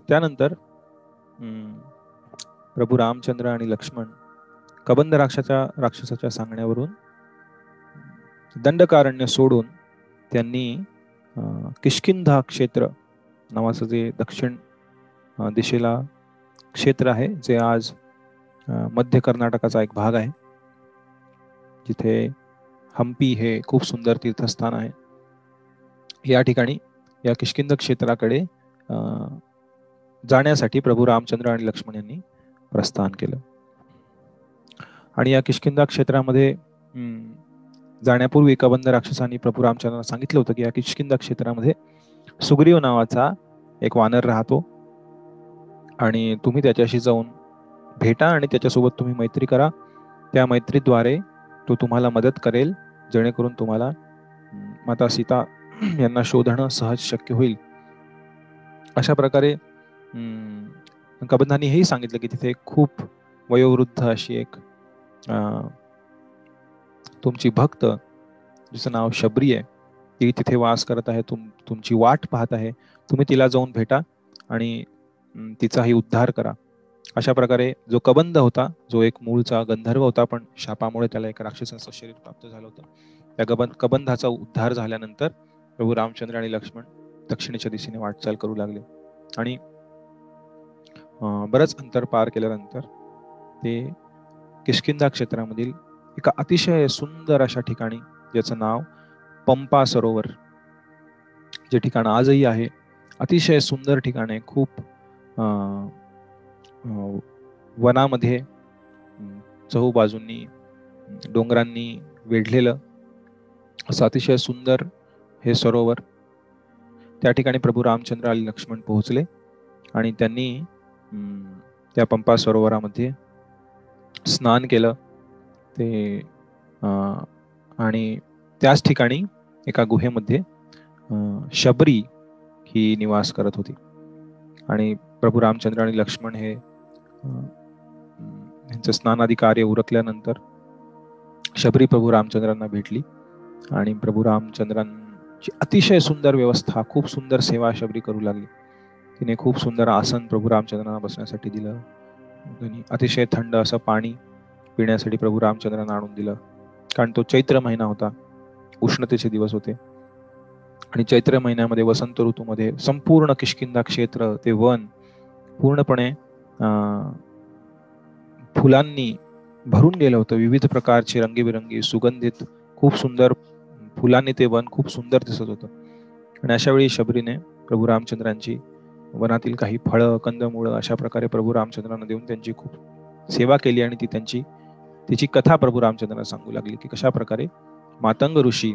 त्यानंतर प्रभू रामचंद्र आणि लक्ष्मण कबंध राक्षसाच्या सांगण्यावरून दंडकारण्य सोडून त्यांनी किष्किंधा क्षेत्र नावाचं जे दक्षिण दिशेला क्षेत्र आहे, जे आज मध्य कर्नाटकाचा एक भाग आहे, जिथे हंपी हे खूप सुंदर तीर्थस्थान आहे, या ठिकाणी या किष्किंध क्षेत्राकडे जाण्यासाठी प्रभू रामचंद्र आणि लक्ष्मण यांनी प्रस्थान केलं. आणि या किष्किंधा क्षेत्रामध्ये जाण्यापूर्वी कबंध राक्षसांनी प्रभू रामचंद्रांना सांगितलं होतं की या किष्किंधा क्षेत्रामध्ये सुग्रीव नावाचा एक वानर राहतो आणि तुम्ही त्याच्याशी जाऊन भेटा आणि त्याच्यासोबत तुम्ही मैत्री करा. त्या मैत्रीद्वारे तो तुम्हाला मदत करेल, जेणेकरून तुम्हाला माता सीता यांना शोधणं सहज शक्य होईल. अशा प्रकारे कबंधांनी हेही सांगितलं की तिथे खूप वयोवृद्ध अशी एक तुमची भक्त जिचं नाव शबरी आहे, ती तिथे वास करत आहे, तुमची वाट पाहत आहे, तुम्ही तिला जाऊन भेटा आणि तिचाही उद्धार करा. अशा प्रकारे जो कबंध होता, जो एक मूळचा गंधर्व होता, पण शापामुळे त्याला एक राक्षसाचं शरीर प्राप्त झालं होतं, त्या कबंधाचा उद्धार झाल्यानंतर प्रभू रामचंद्र आणि लक्ष्मण दक्षिणेच्या दिशेने वाटचाल करू लागले. आणि बरंच अंतर पार केल्यानंतर ते किष्किंधा क्षेत्रामधील एका अतिशय सुंदर अशा ठिकाणी, ज्याचं नाव पंपा सरोवर, जे ठिकाण आजही आहे, अतिशय सुंदर ठिकाण आहे. खूप वनामध्ये चहूबाजूंनी डोंगरांनी वेढलेलं असं अतिशय सुंदर हे सरोवर. त्या ठिकाणी प्रभू रामचंद्र आणि लक्ष्मण पोहोचले आणि त्यांनी त्या पंपा सरोवरामध्ये स्नान केलं. ते आणि त्याच ठिकाणी एका गुहेमध्ये शबरी ही निवास करत होती. आणि प्रभू रामचंद्र आणि लक्ष्मण हे यांचं स्नानादी कार्य उरकल्यानंतर शबरी प्रभू रामचंद्रांना भेटली आणि प्रभू रामचंद्रांची अतिशय सुंदर व्यवस्था, खूप सुंदर सेवा शबरी करू लागली. तिने खूप सुंदर आसन प्रभू रामचंद्रांना बसण्यासाठी दिलं. अतिशय थंड असं पाणी पिण्यासाठी प्रभू रामचंद्रांना आणून दिलं, कारण तो चैत्र महिना होता, उष्णतेचे दिवस होते. आणि चैत्र महिन्यामध्ये वसंत ऋतूमध्ये संपूर्ण किष्किंधा क्षेत्र, ते वन पूर्णपणे फुलांनी भरून गेलं होतं. विविध प्रकारचे रंगीबिरंगी सुगंधित खूप सुंदर फुलांनी ते वन खूप सुंदर दिसत होतं. आणि अशा वेळी शबरीने प्रभू रामचंद्रांची वनातील काही फळं, कंदमुळं अशा प्रकारे प्रभू रामचंद्रांना देऊन त्यांची खूप सेवा केली. आणि तिची कथा प्रभू रामचंद्रांना सांगू लागली की कशा प्रकारे मातंग ऋषी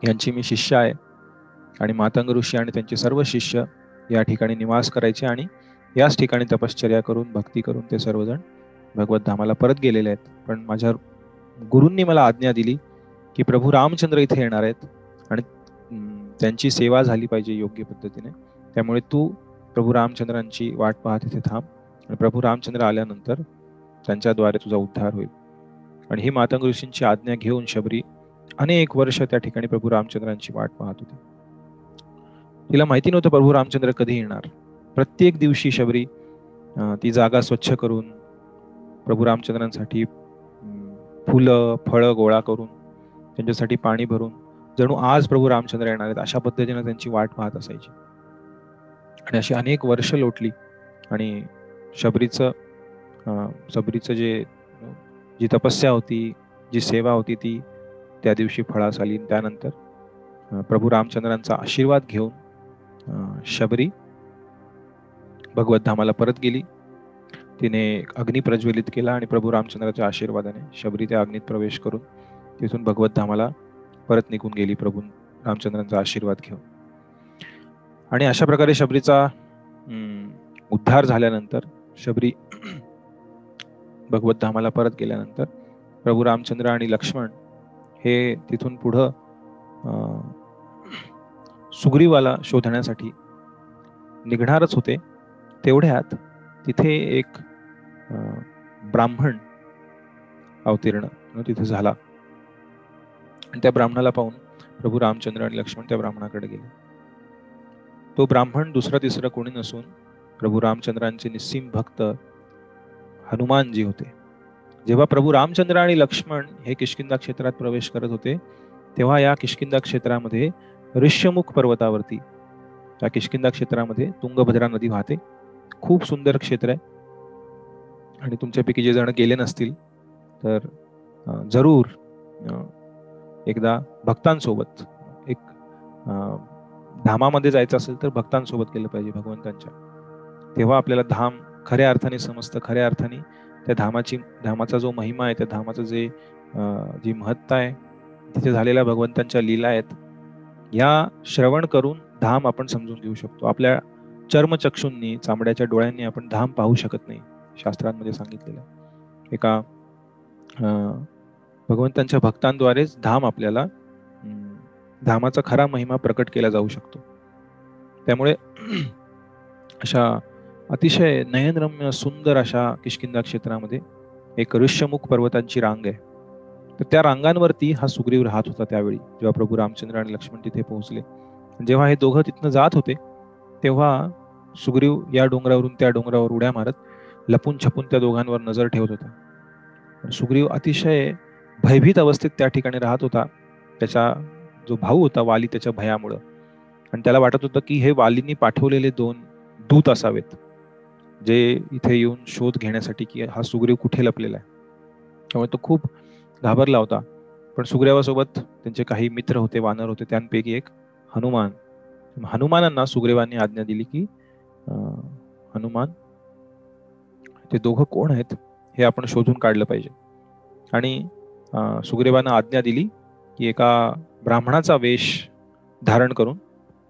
यांची मी शिष्य आहे आणि मातंग ऋषी आणि त्यांचे सर्व शिष्य या ठिकाणी निवास करायचे आणि याच ठिकाणी तपश्चर्या करून भक्ती करून ते सर्वजण भगवत धामाला परत गेलेले आहेत. पण माझ्या गुरूंनी मला आज्ञा दिली की प्रभू रामचंद्र इथे येणार आहेत आणि त्यांची सेवा झाली पाहिजे योग्य पद्धतीने, त्यामुळे तू प्रभू रामचंद्रांची वाट पाहत इथे थांब आणि प्रभू रामचंद्र आल्यानंतर त्यांच्याद्वारे तुझा उद्धार होईल. आणि ही मातंग ऋषींची आज्ञा घेऊन शबरी अनेक वर्ष त्या ठिकाणी प्रभू रामचंद्रांची वाट पाहत होती. तिला माहिती नव्हतं प्रभू रामचंद्र कधी येणार. प्रत्येक दिवशी शबरी ती जागा स्वच्छ करून प्रभू रामचंद्रांसाठी फुलं फळं गोळा करून त्यांच्यासाठी पाणी भरून जणू आज प्रभू रामचंद्र येणार आहेत अशा पद्धतीने त्यांची वाट पाहत असायची. आणि अशी अनेक वर्ष लोटली आणि शबरीचं जी तपस्या होती, जी सेवा होती, ती त्या दिवशी फळास आली. त्यानंतर प्रभू रामचंद्रांचा आशीर्वाद घेऊन शबरी भगवत धामाला परत गेली. तिने अग्नी प्रज्वलित केला आणि प्रभू रामचंद्राच्या आशीर्वादाने शबरी त्या अग्नीत प्रवेश करून तिथून भगवत धामाला परत निघून गेली प्रभू रामचंद्रांचा आशीर्वाद घेऊन. आणि अशा प्रकारे शबरीचा उद्धार झाल्यानंतर शबरी भगवत धामाला परत गेल्यानंतर प्रभू रामचंद्र आणि लक्ष्मण हे तिथून पुढं सुग्रीवाला शोधण्यासाठी निघणारच होते. तेवढ्यात तिथे एक ब्राह्मण अवतीर्ण तिथे झाला आणि त्या ब्राह्मणाला पाहून प्रभू रामचंद्र आणि लक्ष्मण त्या ब्राह्मणाकडे गेले. तो ब्राह्मण दुसरा तिसरा कोणी नसून प्रभू रामचंद्रांचे निस्सीम भक्त हनुमानजी होते. जेव्हा प्रभू रामचंद्र आणि लक्ष्मण हे किष्किंधा क्षेत्रात प्रवेश करत होते, तेव्हा या किष्किंधा क्षेत्रामध्ये ऋष्यमुख पर्वतावरती, या किष्किंधा क्षेत्रामध्ये तुंगभद्रा नदी वाहते. खूप सुंदर क्षेत्र आहे आणि तुमच्यापैकी जे जण गेले नसतील तर जरूर एकदा भक्तांसोबत, एक धामामध्ये जायचं असेल तर भक्तांसोबत गेलं पाहिजे भगवंतांच्या. तेव्हा आपल्याला धाम खऱ्या अर्थाने समजतं, खऱ्या अर्थाने त्या धामाचा जो महिमा आहे, त्या धामाचं जी महत्ता आहे, तिथे झालेल्या भगवंतांच्या लीला आहेत, या श्रवण करून धाम आपण समजून घेऊ शकतो. आपल्या चर्मचक्षूंनी, चामड्याच्या डोळ्यांनी आपण धाम पाहू शकत नाही. शास्त्रांमध्ये सांगितलेलं एका भगवंतांच्या भक्तांद्वारेच धाम आपल्याला, धामाचा खरा महिमा प्रकट केला जाऊ शकतो. त्यामुळे अशा अतिशय नयनरम्य सुंदर अशा किष्किंधा क्षेत्रामध्ये एक ऋष्यमुख पर्वतांची रांग आहे. तर त्या रांगांवरती हा सुग्रीव राहत होता त्यावेळी, जेव्हा प्रभू रामचंद्र आणि लक्ष्मण तिथे पोहोचले. जेव्हा हे दोघं तिथनं जात होते, तेव्हा सुग्रीव या डोंगरावरून त्या डोंगरावर उड्या मारत लपून छपून त्या दोघांवर नजर ठेवत होता. सुग्रीव अतिशय भयभीत अवस्थेत त्या ठिकाणी राहत होता. त्याचा जो भाऊ होता वाली, त्याच्या भयामुळं, आणि त्याला वाटत होतं की हे वालींनी पाठवलेले 2 दूत असावेत, जे इथे येऊन शोध घेण्यासाठी की हा सुग्रीव कुठे लपलेला आहे. त्यामुळे तो खूप घाबरला होता. पण सुग्रीवासोबत त्यांचे काही मित्र होते, वानर होते, त्यांपैकी एक हनुमान. हनुमानांना सुग्रीवांनी आज्ञा दिली की हनुमान, ते दोघं कोण आहेत हे आपण शोधून काढलं पाहिजे. आणि सुग्रीवांना आज्ञा दिली की एका ब्राह्मणाचा वेश धारण करून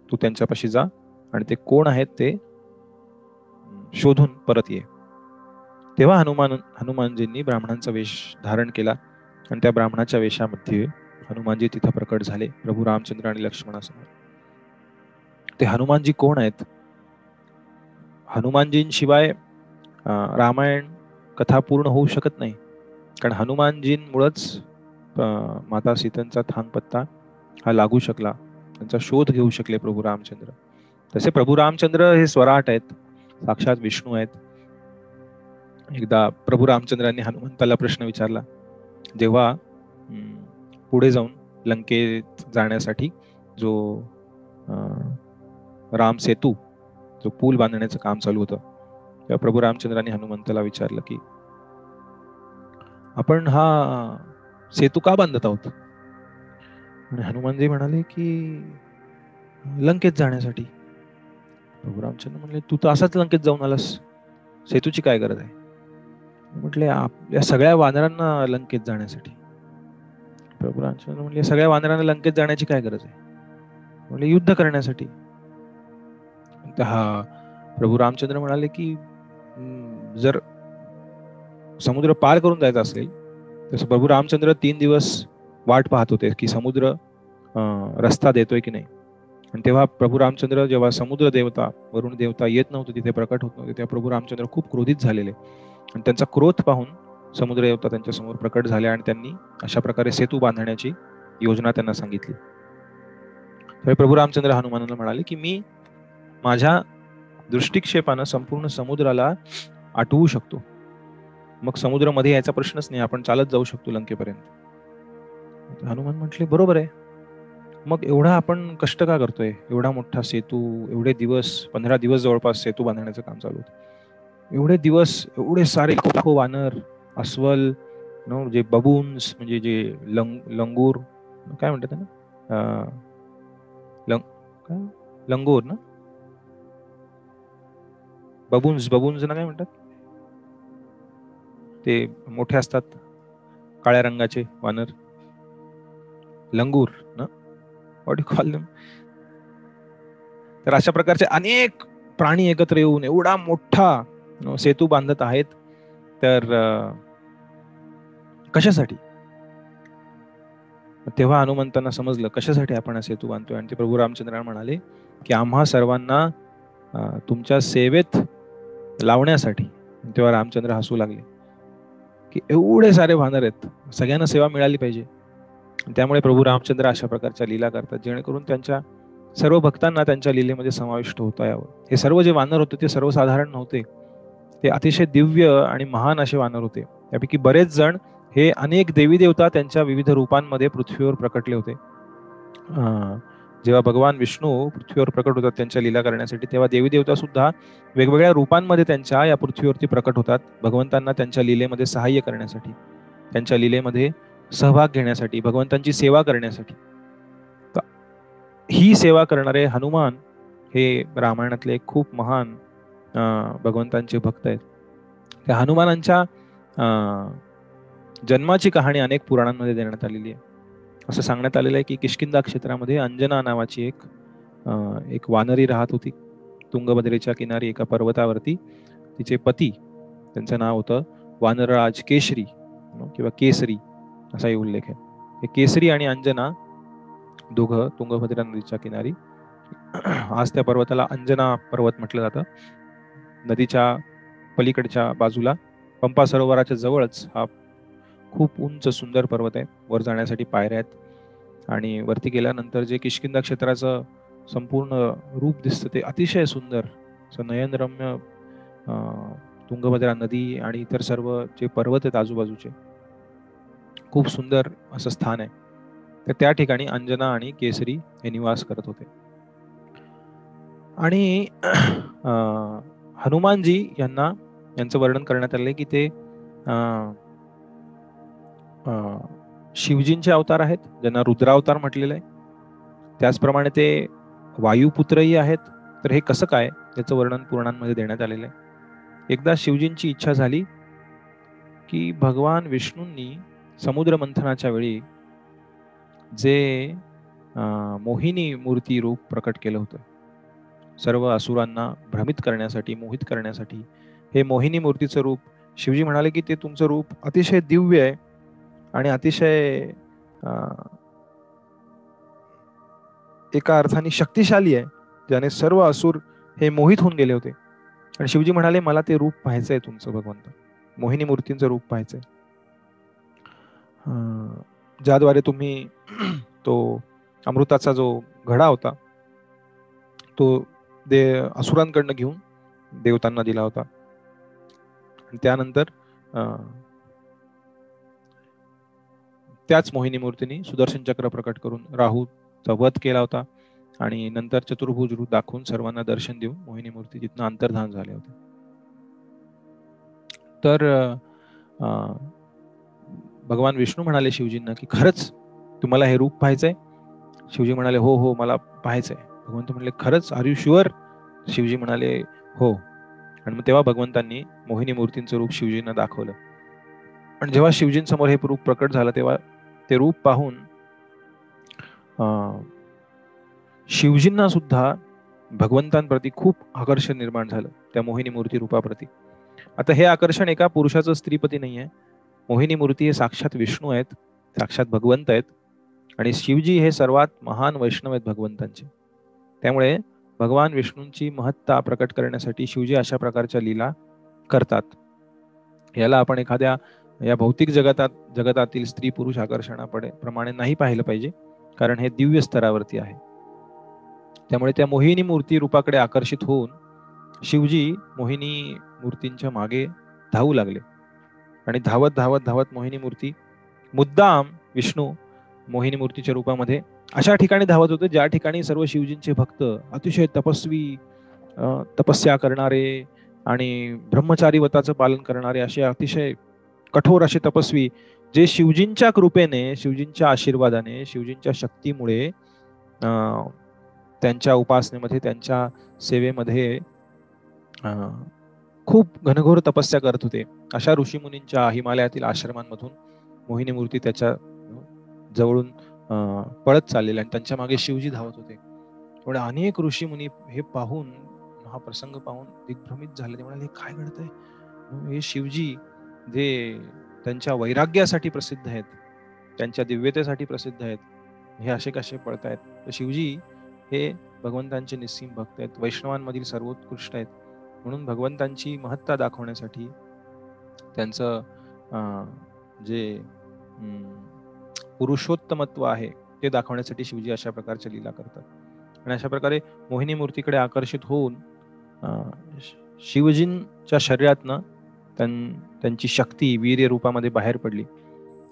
तू त्यांच्यापाशी जा आणि ते कोण आहेत ते शोधून परत ये. तेव्हा हनुमानजींनी ब्राह्मणांचा वेश धारण केला आणि त्या ब्राह्मणाच्या वेशामध्ये हनुमानजी तिथे प्रकट झाले प्रभू रामचंद्र आणि लक्ष्मणासमोर. ते हनुमानजी कोण आहेत? हनुमानजींशिवाय रामायण कथा पूर्ण होऊ शकत नाही, कारण हनुमानजींमुळेच माता सीतांचा थांगपत्ता हा लागू शकला, त्यांचा शोध घेऊ शकले प्रभू रामचंद्र. तसे प्रभू रामचंद्र हे स्वराट आहेत, साक्षात विष्णू आहेत. एकदा प्रभू रामचंद्रांनी हनुमंताला प्रश्न विचारला, जेव्हा पुढे जाऊन लंकेत जाण्यासाठी जो राम सेतू, जो पूल बांधण्याचं काम चालू होतं, तेव्हा प्रभू रामचंद्रांनी हनुमंताला विचारलं की आपण हा सेतू का बांधत आहोत? आणि हनुमानजी म्हणाले की लंकेत जाण्यासाठी. प्रभू रामचंद्र म्हणले, तू तर असाच लंकेत जाऊन आलास, सेतूची काय गरज आहे? म्हटले, या सगळ्या वानरांना लंकेत जाण्यासाठी. प्रभू रामचंद्र म्हणले, सगळ्या वानरांना लंकेत जाण्याची काय गरज आहे? म्हणले, युद्ध करण्यासाठी. प्रभू रामचंद्र म्हणाले की जर समुद्र पार करून जायचं असेल तर प्रभू रामचंद्र 3 दिवस वाट पाहत होते की समुद्र रस्ता देतोय की नाही. आणि तेव्हा प्रभू रामचंद्र, जेव्हा समुद्र देवता, वरुण देवता येत नव्हते, तिथे प्रकट होत नव्हते, तेव्हा प्रभू रामचंद्र खूप क्रोधित झालेले आणि त्यांचा क्रोध पाहून समुद्र देवता त्यांच्या समोर प्रकट झाले आणि त्यांनी अशा प्रकारे सेतू बांधण्याची योजना त्यांना सांगितली. तेव्हा प्रभू रामचंद्र हनुमानाला म्हणाले की मी माझ्या दृष्टिक्षेपानं संपूर्ण समुद्राला आटवू शकतो, मग समुद्र मध्ये यायचा प्रश्नच नाही, आपण चालत जाऊ शकतो लंकेपर्यंत. हनुमान म्हटले, बरोबर आहे, मग एवढा आपण कष्ट का करतोय? एवढा मोठा सेतू, एवढे दिवस, 15 दिवस जवळपास सेतू बांधण्याचं काम चालू होतं. एवढे दिवस, एवढे सारे लाखो वानर, अस्वल, जे बबून्स, म्हणजे जे लंगूर, काय म्हणतात ना, लंगूर ना, बबून्स ना काय म्हणतात, ते मोठे असतात काळ्या रंगाचे वानर, लंगूर ना, व्हॉट यू कॉल देम. तर अशा प्रकारचे अनेक प्राणी एकत्र येऊन एवढा मोठा सेतू बांधत आहेत. तर कशासाठी? तेव्हा हनुमंतांना समजलं कशासाठी आपण हा सेतू बांधतोय. आणि ते प्रभू रामचंद्रांना म्हणाले की आम्हा सर्वांना तुमच्या सेवेत लावण्यासाठी. तेव्हा रामचंद्र हसू लागले की एवढे सारे वानर आहेत, सगळ्यांना सेवा मिळाली पाहिजे. त्यामुळे प्रभू रामचंद्र अशा प्रकारच्या लीला करतात जेणेकरून त्यांच्या सर्व भक्तांना त्यांच्या लीलेमध्ये समाविष्ट होता यावं. हे सर्व जे वानर होते ते सर्वसाधारण नव्हते, ते अतिशय दिव्य आणि महान असे वानर होते. त्यापैकी बरेच जण हे अनेक देवी देवता त्यांच्या विविध रूपांमध्ये पृथ्वीवर प्रकटले होते. जेव्हा भगवान विष्णू पृथ्वीवर प्रकट होतात त्यांच्या लीला करण्यासाठी, तेव्हा देवी देवता सुद्धा वेगवेगळ्या रूपांमध्ये त्यांच्या या पृथ्वीवरती प्रकट होतात, भगवंतांना त्यांच्या लीलेमध्ये सहाय्य करण्यासाठी, त्यांच्या लीलेमध्ये सहभाग घेण्यासाठी, भगवंतांची सेवा करण्यासाठी. ही सेवा करणारे हनुमान हे रामायणातले एक खूप महान भगवंतांचे भक्त आहेत. त्या हनुमानांच्या जन्माची कहाणी अनेक पुराणांमध्ये देण्यात आलेली आहे. असं सांगण्यात आलेलं आहे की किष्किंधा क्षेत्रामध्ये अंजना नावाची एक वानरी राहत होती. तुंगभद्रेच्या किनारी एका पर्वतावरती तिचे पती, त्यांचं नाव होतं वानरराज केशरी किंवा केसरी असाही उल्लेख आहे. हे केसरी आणि अंजना दोघं तुंगभद्रा नदीच्या किनारी, आज त्या पर्वताला अंजना पर्वत म्हटलं जातं, नदीच्या पलीकडच्या बाजूला पंपा सरोवराच्या जवळच हा खूप उंच सुंदर पर्वत आहे. वर जाण्यासाठी पायऱ्या आहेत आणि वरती गेल्यानंतर जे किष्किंधा क्षेत्राचं संपूर्ण रूप दिसतं ते अतिशय सुंदर, नयनरम्य तुंगभद्रा नदी आणि इतर सर्व जे पर्वत आहेत आजूबाजूचे, खूप सुंदर असं स्थान आहे. तर त्या ठिकाणी अंजना आणि केसरी हे निवास करत होते. आणि हनुमानजी यांचं वर्णन करण्यात आले की ते शिवजींचे अवतार आहेत, ज्यांना रुद्रावतार म्हटलेलं आहे. त्याचप्रमाणे ते वायुपुत्रही आहेत. तर हे कसं काय, याचं वर्णन पुराणांमध्ये देण्यात आलेलं आहे. एकदा शिवजींची इच्छा झाली की भगवान विष्णूंनी समुद्र मंथनाच्या वेळी जे मोहिनी मूर्ती रूप प्रकट केलं होतं, सर्व असुरांना भ्रमित करण्यासाठी, मोहित करण्यासाठी, हे मोहिनी मूर्तीचं रूप, शिवजी म्हणाले की ते तुमचं रूप अतिशय दिव्य आहे आणि अतिशय एका अर्थाने शक्तिशाली आहे, ज्याने सर्व असुर हे मोहित होऊन गेले होते. आणि शिवजी म्हणाले मला ते रूप पाहायचंय तुमचं भगवंत, मोहिनी मूर्तींचं रूप पाहायचंय, ज्याद्वारे तुम्ही तो अमृताचा जो घडा होता तो असुरांकडनं घेऊन देवतांना दिला होता. आणि त्यानंतर त्याच मोहिनी मूर्तीने सुदर्शन चक्र प्रकट करून राहूचा वध केला होता आणि नंतर चतुर्भुज रूप दाखवून सर्वांना दर्शन देऊन मोहिनी मूर्ती तिथनं अंतर्धान झाले होते. तर भगवान विष्णू म्हणाले शिवजींना की खरंच तुम्हाला हे रूप पाहायचंय? शिवजी म्हणाले हो हो मला पाहायचंय. भगवंत म्हणले खरंच, आर यू शुअर? शिवजी म्हणाले हो. आणि मग तेव्हा भगवंतांनी मोहिनी मूर्तींचं रूप शिवजींना दाखवलं. आणि जेव्हा शिवजींसमोर हे रूप प्रकट झालं तेव्हा ते रूप पाहून शिवजींना सुद्धा भगवंतांप्रती खूप आकर्षण निर्माण झालं, त्या मोहिनी मूर्ती रूपाप्रती. आता हे आकर्षण एका पुरुषाचं स्त्रीपती नाही आहे. मोहिनी मूर्ती हे साक्षात विष्णू आहेत, साक्षात भगवंत आहेत आणि शिवजी हे सर्वात महान वैष्णव आहेत भगवंतांचे. त्यामुळे भगवान विष्णूंची महत्ता प्रकट करण्यासाठी शिवजी अशा प्रकारच्या लीला करतात. याला आपण एखाद्या या भौतिक जगतातील स्त्री पुरुष आकर्षणाप्रमाणे नाही पाहिलं पाहिजे, कारण हे दिव्य स्तरावरती आहे. त्यामुळे त्या मोहिनी मूर्ती रूपाकडे आकर्षित होऊन शिवजी मोहिनी मूर्तींच्या मागे धावू लागले आणि धावत धावत धावत मोहिनी मूर्ती, मुद्दाम विष्णू मोहिनी मूर्तीच्या रूपामध्ये अशा ठिकाणी धावत होते ज्या ठिकाणी सर्व शिवजींचे भक्त, अतिशय तपस्वी, तपस्या करणारे आणि ब्रह्मचारी व्रताचं पालन करणारे, असे अतिशय कठोर असे तपस्वी, जे शिवजींच्या कृपेने, शिवजींच्या आशीर्वादाने, शिवजींच्या शक्तीमुळे त्यांच्या उपासनेमध्ये, त्यांच्या सेवेमध्ये खूप घनघोर तपस्या करत होते. अशा ऋषीमुनींच्या हिमालयातील आश्रमांमधून मोहिनी मूर्ती त्याच्या जवळून पळत चाललेल्या आणि त्यांच्या मागे शिवजी धावत होते. एवढे अनेक ऋषीमुनी हे पाहून, हा प्रसंग पाहून दिग्भ्रमित झाले. ते म्हणाले काय घडतंय? हे शिवजी जे त्यांच्या वैराग्यासाठी प्रसिद्ध आहेत, त्यांच्या दिव्यतेसाठी प्रसिद्ध आहेत, हे असे कसे पळतायत? तर शिवजी हे भगवंतांचे निस्सीम भक्त आहेत, वैष्णवांमधील सर्वोत्कृष्ट आहेत. म्हणून भगवंतांची महत्ता दाखवण्यासाठी, त्यांचं जे पुरुषोत्तमत्व आहे ते दाखवण्यासाठी शिवजी अशा प्रकारच्या लीला करतात. आणि अशा प्रकारे मोहिनी मूर्तीकडे आकर्षित होऊन शिवजींच्या शरीरातनं त्यांची शक्ती वीर्य रूपामध्ये बाहेर पडली.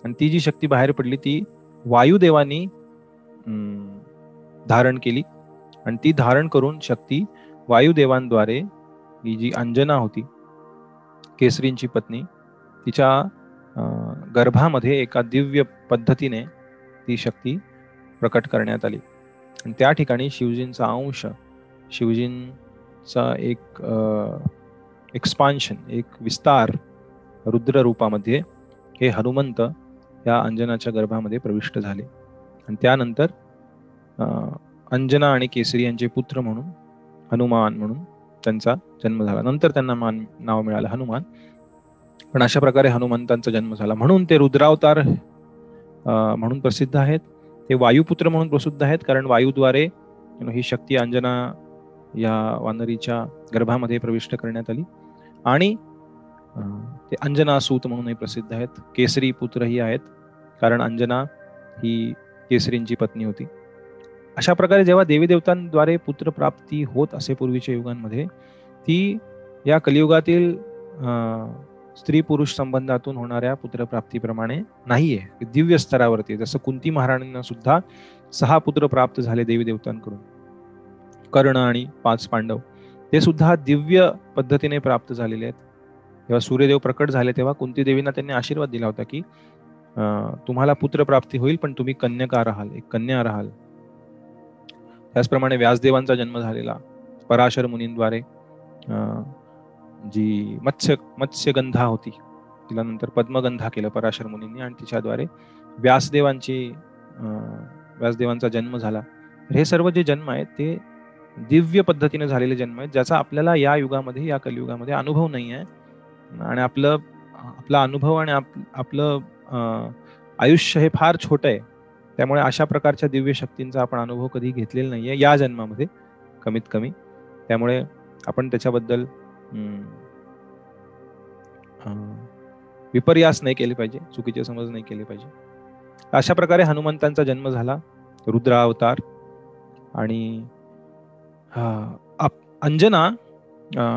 आणि ती जी शक्ती बाहेर पडली ती वायुदेवानी धारण केली. आणि ती धारण करून शक्ती वायुदेवांद्वारे ही जी अंजना होती, केसरींची पत्नी, तिच्या गर्भामध्ये एका दिव्य पद्धतीने ती शक्ती प्रकट करण्यात आली. आणि त्या ठिकाणी शिवजींचा अंश, शिवजींचा एक एक्सपान्शन, एक विस्तार रुद्र रूपामध्ये हे हनुमंत या अंजनाच्या गर्भामध्ये प्रविष्ट झाले. आणि त्यानंतर अंजना आणि केसरी यांचे पुत्र म्हणून हनुमान म्हणून त्यांचा जन्म झाला. नंतर त्यांना नाव मिळालं हनुमान. पण अशा प्रकारे हनुमंतांचा जन्म झाला. म्हणून ते रुद्रावतार म्हणून प्रसिद्ध आहेत. ते वायुपुत्र म्हणून प्रसिद्ध आहेत, कारण वायूद्वारे ही शक्ती अंजना या वानरीच्या गर्भामध्ये प्रविष्ट करण्यात आली. आणि ते अंजनासूत म्हणूनही प्रसिद्ध आहेत. केसरी पुत्रही आहेत, कारण अंजना ही केसरींची पत्नी होती. अशा प्रकारे जेव्हा देवी देवतांद्वारे पुत्र प्राप्ती होत असे पूर्वीच्या युगांमध्ये, ती या कलियुगातील स्त्री पुरुष संबंधातून होणाऱ्या पुत्रप्राप्तीप्रमाणे नाहीये, दिव्य स्तरावरती. जसं कुंती महाराणींना सुद्धा 6 पुत्र प्राप्त झाले देवी देवतांकडून. कर्ण आणि 5 पांडव ते सुद्धा दिव्य पद्धतीने प्राप्त झालेले आहेत. जेव्हा सूर्यदेव प्रकट झाले तेव्हा कुंती देवींना त्यांनी आशीर्वाद दिला होता की तुम्हाला पुत्र प्राप्ती होईल, पण तुम्ही कन्यका राहाल, एक कन्या राहाल. त्याचप्रमाणे व्यासदेवांचा जन्म झालेला पराशर मुनींद्वारे, जी मत्स्यगंधा होती, तिला नंतर पद्मगंधा केलं पराशर मुनींनी, आणि तिच्याद्वारे व्यासदेवांचा जन्म झाला. हे सर्व जे जन्म आहेत ते दिव्य पद्धतीने झालेले जन्म आहेत, ज्याचा आपल्याला या युगामध्ये, या कलियुगामध्ये अनुभव नाही आहे. आणि आपला अनुभव आणि आपलं आयुष्य हे फार छोटं आहे. त्यामुळे अशा प्रकारच्या दिव्य शक्तींचा आपण अनुभव कधी घेतलेला नाहीये या जन्मामध्ये, कमीत कमी. त्यामुळे आपण त्याच्याबद्दल विपर्यास नाही केले पाहिजे, चुकीचे समज नाही केले पाहिजे. अशा प्रकारे हनुमंतांचा जन्म झाला, रुद्रावतार. आणि अंजना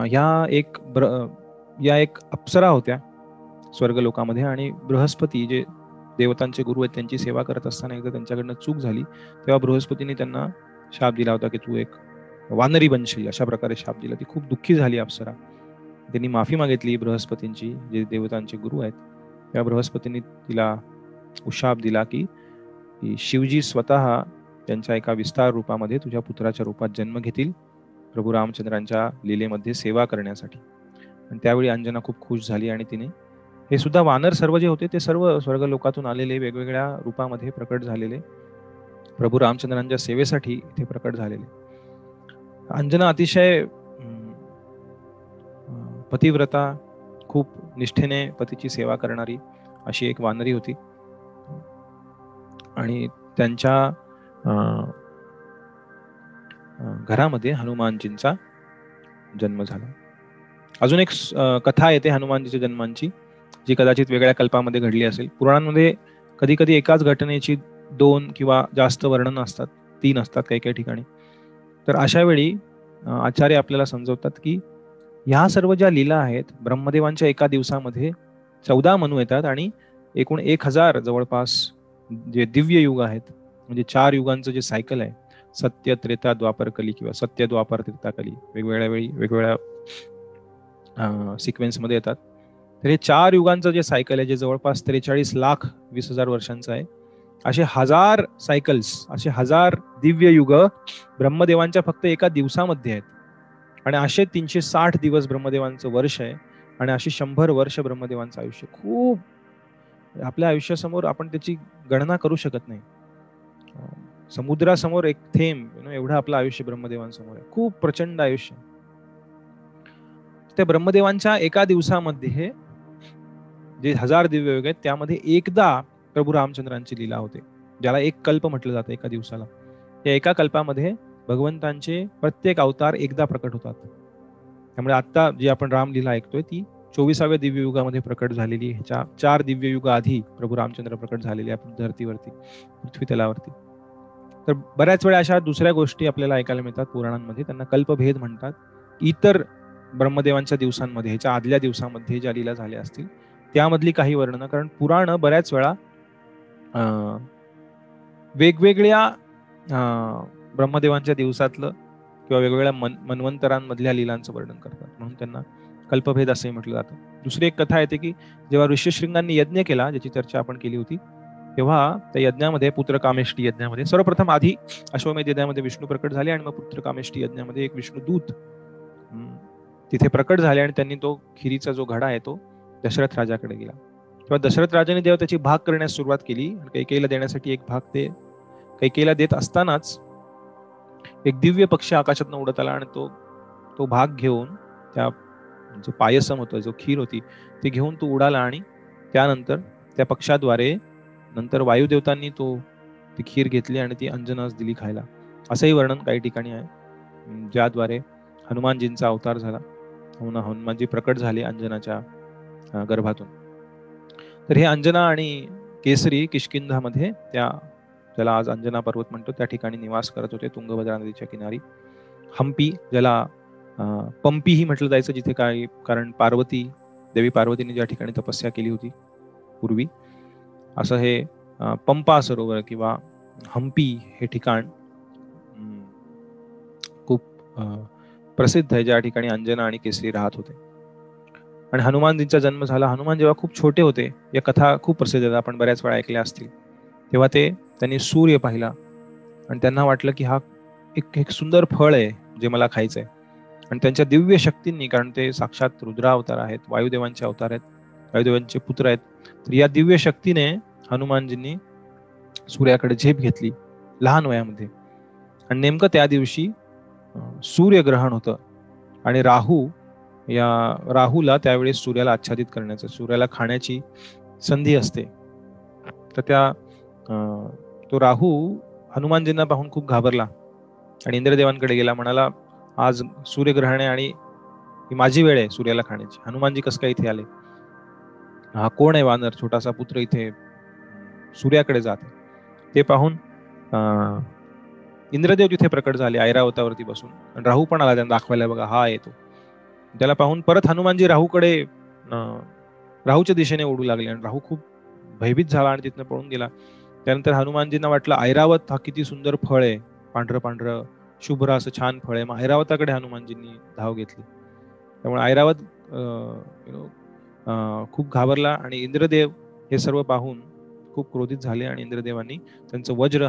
या एक अप्सरा होत्या स्वर्गलोकामध्ये. आणि बृहस्पती, जे देवतांचे गुरु आहेत, त्यांची सेवा करत असताना एकदा त्यांच्याकडनं चूक झाली. तेव्हा बृहस्पतीने त्यांना शाप दिला होता की तू एक वानरी बनशील, अशा प्रकारे शाप दिला. ती खूप दुःखी झाली अप्सरा. त्यांनी माफी मागितली बृहस्पतींची, जे देवतांचे गुरु आहेत. तेव्हा बृहस्पतींनी तिला उशाप दिला की शिवजी स्वतः त्यांच्या एका विस्तार रूपामध्ये तुझ्या पुत्राच्या रूपात जन्म घेतील, प्रभू रामचंद्रांच्या लीलेमध्ये सेवा करण्यासाठी. आणि त्यावेळी अंजना खूप खुश झाली. आणि तिने, हे सुद्धा वानर सर्व जे होते ते सर्व स्वर्गलोकातून आलेले, वेगवेगळ्या रूपामध्ये प्रकट झालेले, प्रभू रामचंद्रांच्या सेवेसाठी इथे प्रकट झालेले. अंजना अतिशय पतिव्रता, खूप निष्ठेने पतीची सेवा करणारी अशी एक वानरी होती. आणि त्यांच्या घरामध्ये हनुमानजींचा जन्म झाला. अजून एक कथा येते हनुमानजीच्या जन्मांची, जी कदाचित वेगळ्या कल्पामध्ये घडली असेल. पुराणांमध्ये कधी कधी एकाच घटनेची 2 किंवा जास्त वर्णन असतात, 3 असतात काही काही ठिकाणी. तर अशा वेळी आचार्य आपल्याला समजवतात की ह्या सर्व ज्या लीला आहेत, ब्रह्मदेवांच्या एका दिवसामध्ये 14 मनू येतात आणि एकूण 1000 जवळपास जे दिव्य युग आहेत, म्हणजे 4 युगांचं जे सायकल आहे, सत्य, त्रेता, द्वापर, कली, किंवा सत्य, द्वापर, त्रेता, कली, वेगवेगळ्या वेळी वेगवेगळ्या सिक्वेन्स मध्ये येतात. तर हे 4 युगांचं जे सायकल आहे, जे जवळपास 43,20,000 वर्षांचं आहे, असे 1000 सायकल्स, असे 1000 दिव्य युग ब्रह्मदेवांच्या फक्त एका दिवसामध्ये आहेत. आणि असे 360 दिवस ब्रह्मदेवांचं वर्ष आहे. आणि अशी 100 वर्ष ब्रह्मदेवांचं आयुष्य. खूप, आपल्या आयुष्यासमोर आपण त्याची गणना करू शकत नाही. समुद्रासमोर एक थेंब एवढं आपलं आयुष्य ब्रह्मदेवांसमोर आहे. खूप प्रचंड आयुष्य. त्या ब्रह्मदेवांच्या एका दिवसामध्ये हे जे 1000 दिव्य युग आहेत, त्यामध्ये एकदा प्रभू रामचंद्रांची लीला होते, ज्याला एक कल्प म्हटलं जातं एका दिवसाला. या एका कल्पामध्ये भगवंतांचे प्रत्येक अवतार एकदा प्रकट होतात. त्यामुळे आता जी आपण रामलीला ऐकतोय ती 24व्या दिव्य युगामध्ये प्रकट झालेली. ह्याच्या 4 दिव्य युग आधी प्रभू रामचंद्र प्रकट झालेले आपण धरतीवरती, पृथ्वी तलावरती. तर बऱ्याच वेळा अशा दुसऱ्या गोष्टी आपल्याला ऐकायला मिळतात पुराणांमध्ये, त्यांना कल्पभेद म्हणतात. इतर ब्रह्मदेवांच्या दिवसांमध्ये, ह्याच्या आदल्या दिवसामध्ये ज्या लीला झाल्या असतील त्यामधली काही वर्णनं, कारण पुराण बऱ्याच वेळा वेगवेगळ्या ब्रह्मदेवांच्या दिवसातलं किंवा वेगवेगळ्या मन्वंतरांमधल्या लीलांचं वर्णन करतात, म्हणून त्यांना कल्पभेद असंही म्हटलं जातं. दुसरी एक कथा येते की जेव्हा ऋष्यशृंगांनी यज्ञ केला, ज्याची चर्चा आपण केली होती, तेव्हा त्या यज्ञामध्ये, पुत्रकामेष्टी यज्ञामध्ये, सर्वप्रथम आधी अश्वमेध यज्ञामध्ये विष्णू प्रकट झाले आणि मग पुत्रकामेष्टी यज्ञामध्ये एक विष्णुदूत तिथे प्रकट झाले आणि त्यांनी तो खिरीचा जो घडा आहे तो दशरथ राजाकडे गेला. तेव्हा दशरथ राजाने जेव्हा त्याची भाग करण्यास सुरुवात केली आणि कैकेयीला देण्यासाठी एक भाग ते कैकेयीला देत असतानाच एक दिव्य पक्षी आकाशातून उडत आला आणि तो भाग घेऊन, त्या जो पायसम होतं, जो खीर होती, ते घेऊन तो उडाला आणि त्यानंतर त्या पक्षाद्वारे नंतर वायुदेवतांनी ती खीर घेतली आणि ती अंजनास दिली खायला, असंही वर्णन काही ठिकाणी आहे, ज्याद्वारे हनुमानजींचा अवतार झाला. हनुमानजी प्रकट झाले अंजनाच्या गर्भातून. तर हे अंजना आणि केसरी किष्किंधामध्ये, ज्याला आज अंजना पर्वत म्हणतो, त्या ठिकाणी निवास करत होते, तुंगभद्रा नदीच्या किनारी. हम्पी, ज्याला पंपीही म्हटलं जायचं, जिथे काय, कारण देवी पार्वतीने ज्या ठिकाणी तपस्या केली होती पूर्वी, असं हे पंपा सरोवर किंवा हम्पी हे ठिकाण खूप प्रसिद्ध आहे, ज्या ठिकाणी अंजना आणि केसरी राहत होते. आणि हनुमानजींचा जन्म झाला. हनुमान जेव्हा खूप छोटे होते, या कथा खूप प्रसिद्ध आहेत, आपण बऱ्याच वेळा ऐकल्या असतील, तेव्हा त्यांनी सूर्य पाहिला आणि त्यांना वाटलं की हा एक सुंदर फळ आहे जे मला खायचंय. आणि त्यांच्या दिव्य शक्तींनी, कारण ते साक्षात रुद्रावतार आहेत, वायुदेवांचे अवतार आहेत, वायुदेवांचे पुत्र आहेत, तर या दिव्य शक्तीने हनुमानजींनी सूर्याकडे झेप घेतली लहान वयामध्ये. आणि नेमकं त्या दिवशी सूर्यग्रहण होतं आणि राहूला त्यावेळेस सूर्याला आच्छादित करण्याचं, सूर्याला खाण्याची संधी असते. तर तो राहू हनुमानजींना पाहून खूप घाबरला आणि इंद्रदेवांकडे गेला, म्हणाला, आज सूर्यग्रहण आहे आणि ही माझी वेळ आहे सूर्याला खाण्याची. हनुमानजी कसं काय इथे आले? हा कोण आहे वानर, छोटासा पुत्र इथे सूर्याकडे जाते? ते पाहून इंद्रदेव तिथे प्रकट झाले ऐरावतावरती बसून, आणि राहू पण आला त्यांना दाखवायला, बघा हा येतो. त्याला पाहून परत हनुमानजी राहूच्या दिशेने ओढू लागले आणि राहू खूप भयभीत झाला आणि तिथनं पळून गेला. त्यानंतर हनुमानजींना वाटलं ऐरावत हा किती सुंदर फळ आहे, पांढरं पांढरं शुभ्र असं छान फळ आहे. मग ऐरावताकडे हनुमानजींनी धाव घेतली. त्यामुळे ऐरावत खूप घाबरला आणि इंद्रदेव हे सर्व पाहून खूप क्रोधित झाले आणि इंद्रदेवांनी त्यांचं वज्र